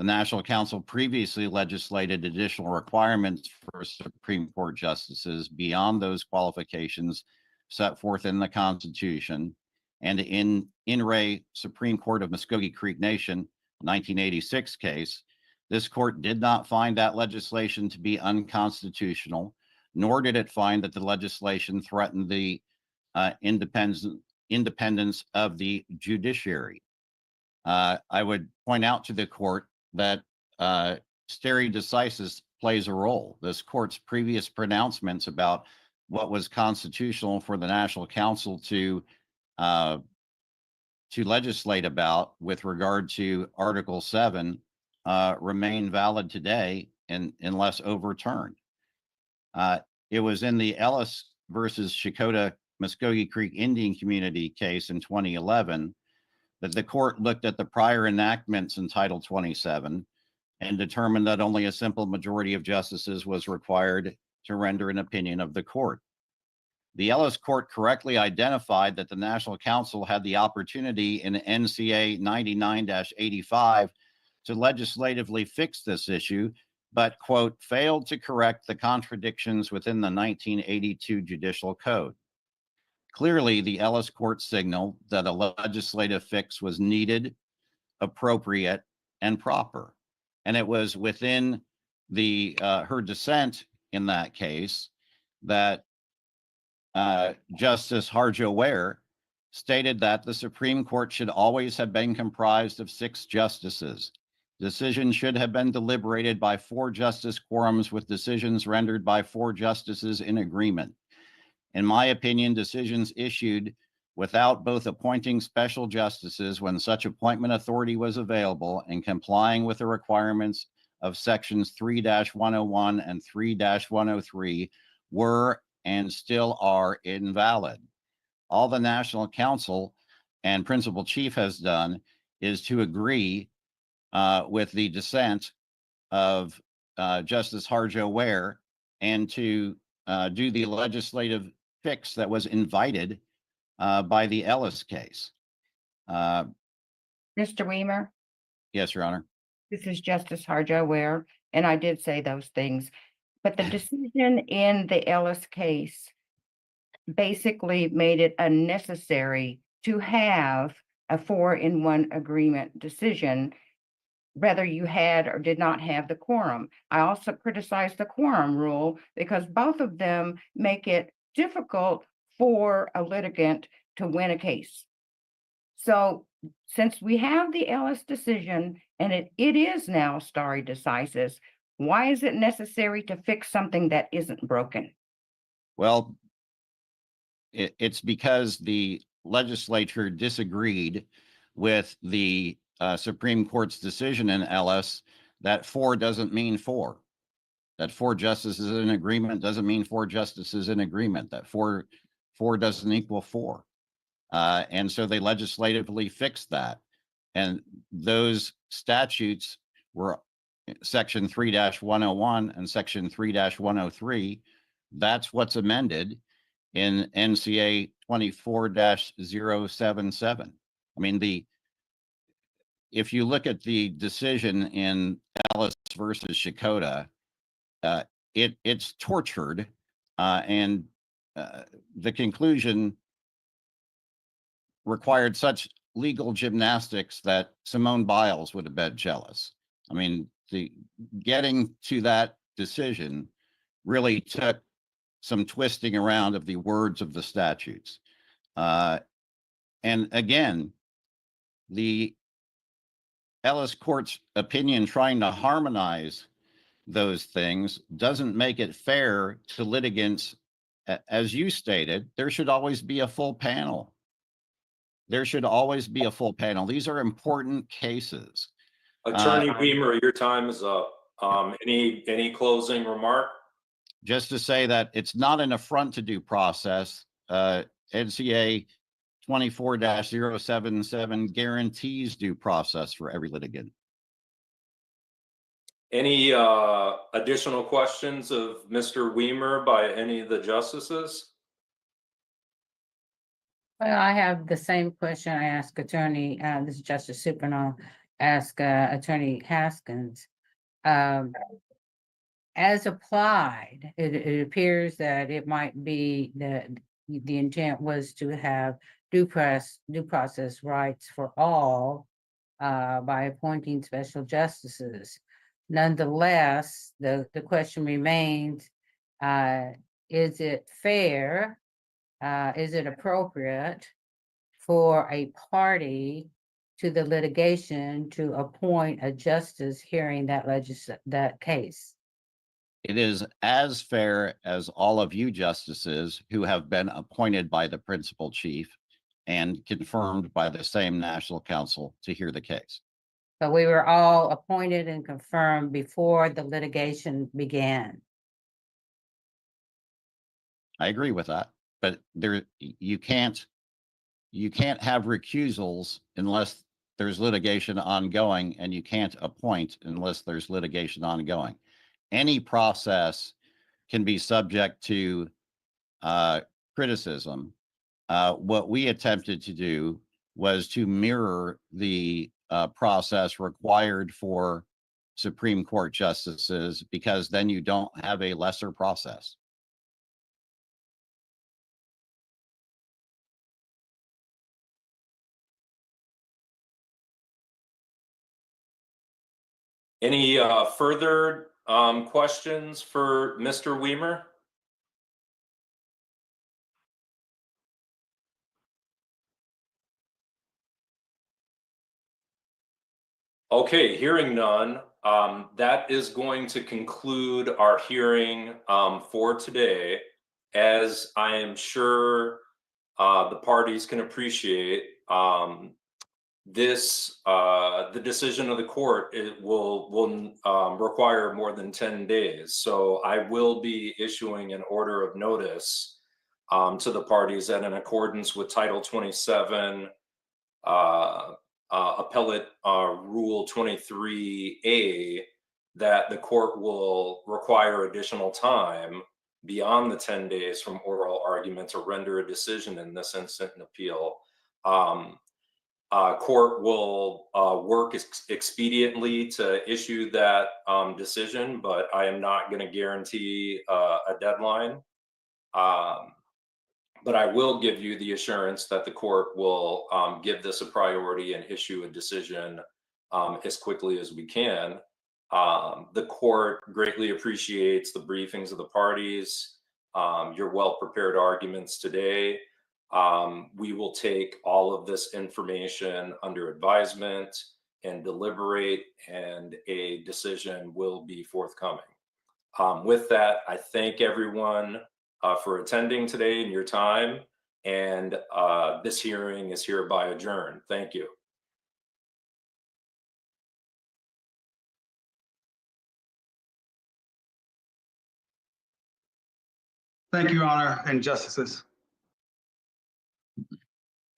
G: The National Council previously legislated additional requirements for Supreme Court justices beyond those qualifications set forth in the Constitution. And in Re Supreme Court of Muskogee Creek Nation, 1986 case, this court did not find that legislation to be unconstitutional, nor did it find that the legislation threatened the independence of the judiciary. I would point out to the court that stare decisis plays a role. This court's previous pronouncements about what was constitutional for the National Council to legislate about with regard to Article 7 remain valid today unless overturned. It was in the Ellis versus Shakota Muskogee Creek Indian Community case in 2011 that the court looked at the prior enactments in Title 27 and determined that only a simple majority of justices was required to render an opinion of the court. The Ellis court correctly identified that the National Council had the opportunity in NCA 99-85 to legislatively fix this issue, but, quote, failed to correct the contradictions within the 1982 Judicial Code. Clearly, the Ellis court signaled that a legislative fix was needed, appropriate, and proper. And it was within her dissent in that case that Justice Harjo Ware stated that the Supreme Court should always have been comprised of 6 justices. Decisions should have been deliberated by 4 justice quorums with decisions rendered by 4 justices in agreement. In my opinion, decisions issued without both appointing special justices when such appointment authority was available and complying with the requirements of sections 3-101 and 3-103 were and still are invalid. All the National Council and Principal Chief has done is to agree with the dissent of Justice Harjo Ware and to do the legislative fix that was invited by the Ellis case.
K: Mr. Weimer,
G: Yes, Your Honor.
K: this is Justice Harjo Ware, and I did say those things. But the decision in the Ellis case basically made it unnecessary to have a 4-in-1 agreement decision, whether you had or did not have the quorum. I also criticized the quorum rule because both of them make it difficult for a litigant to win a case. So since we have the Ellis decision and it is now stare decisis, why is it necessary to fix something that isn't broken?
G: Well, it's because the legislature disagreed with the Supreme Court's decision in Ellis that 4 doesn't mean 4. That 4 justices in agreement doesn't mean 4 justices in agreement. That 4 doesn't equal 4. And so they legislatively fixed that. And those statutes were Section 3-101 and Section 3-103. That's what's amended in NCA 24-077. I mean, if you look at the decision in Ellis versus Shakota, it's tortured, and the conclusion required such legal gymnastics that Simone Biles would have been jealous. I mean, getting to that decision really took some twisting around of the words of the statutes. And again, the Ellis court's opinion trying to harmonize those things doesn't make it fair to litigants. As you stated, there should always be a full panel. There should always be a full panel. These are important cases.
C: Attorney Weimer, your time is up. Any closing remark?
G: Just to say that it's not an affront to due process. NCA 24-077 guarantees due process for every litigant.
C: Any additional questions of Mr. Weimer by any of the justices?
A: Well, I have the same question I asked attorney, this is Justice Supernal. ask Attorney Haskins. As applied, it appears that it might be that the intent was to have due process rights for all by appointing special justices. Nonetheless, the question remains, is it fair? Is it appropriate for a party to the litigation to appoint a justice hearing that case?
G: It is as fair as all of you justices who have been appointed by the principal chief and confirmed by the same National Council to hear the case.
A: But we were all appointed and confirmed before the litigation began.
G: I agree with that, but you can't have recusals unless there's litigation ongoing, and you can't appoint unless there's litigation ongoing. Any process can be subject to criticism. What we attempted to do was to mirror the process required for Supreme Court justices, because then you don't have a lesser process.
C: Any further questions for Mr. Weimer? Okay, hearing none, that is going to conclude our hearing for today. As I am sure the parties can appreciate, the decision of the court, it will require more than 10 days. So I will be issuing an order of notice to the parties that, in accordance with Title 27, Appellate Rule 23A, that the court will require additional time beyond the 10 days from oral argument to render a decision in this instant appeal. Court will work expediently to issue that decision, but I am not going to guarantee a deadline. But I will give you the assurance that the court will give this a priority and issue a decision as quickly as we can. The court greatly appreciates the briefings of the parties, your well-prepared arguments today. We will take all of this information under advisement and deliberate, and a decision will be forthcoming. With that, I thank everyone for attending today and your time, and this hearing is hereby adjourned. Thank you.
E: Thank you, Your Honor and Justices.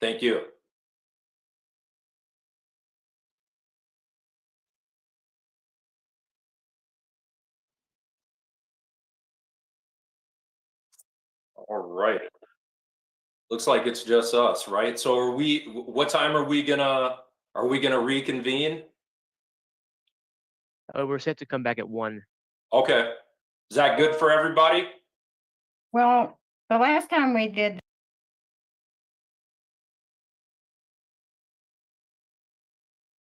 C: Thank you. All right. Looks like it's just us, right? So what time are we gonna reconvene?
J: We're set to come back at 1.
C: Okay. Is that good for everybody?
K: Well, the last time we did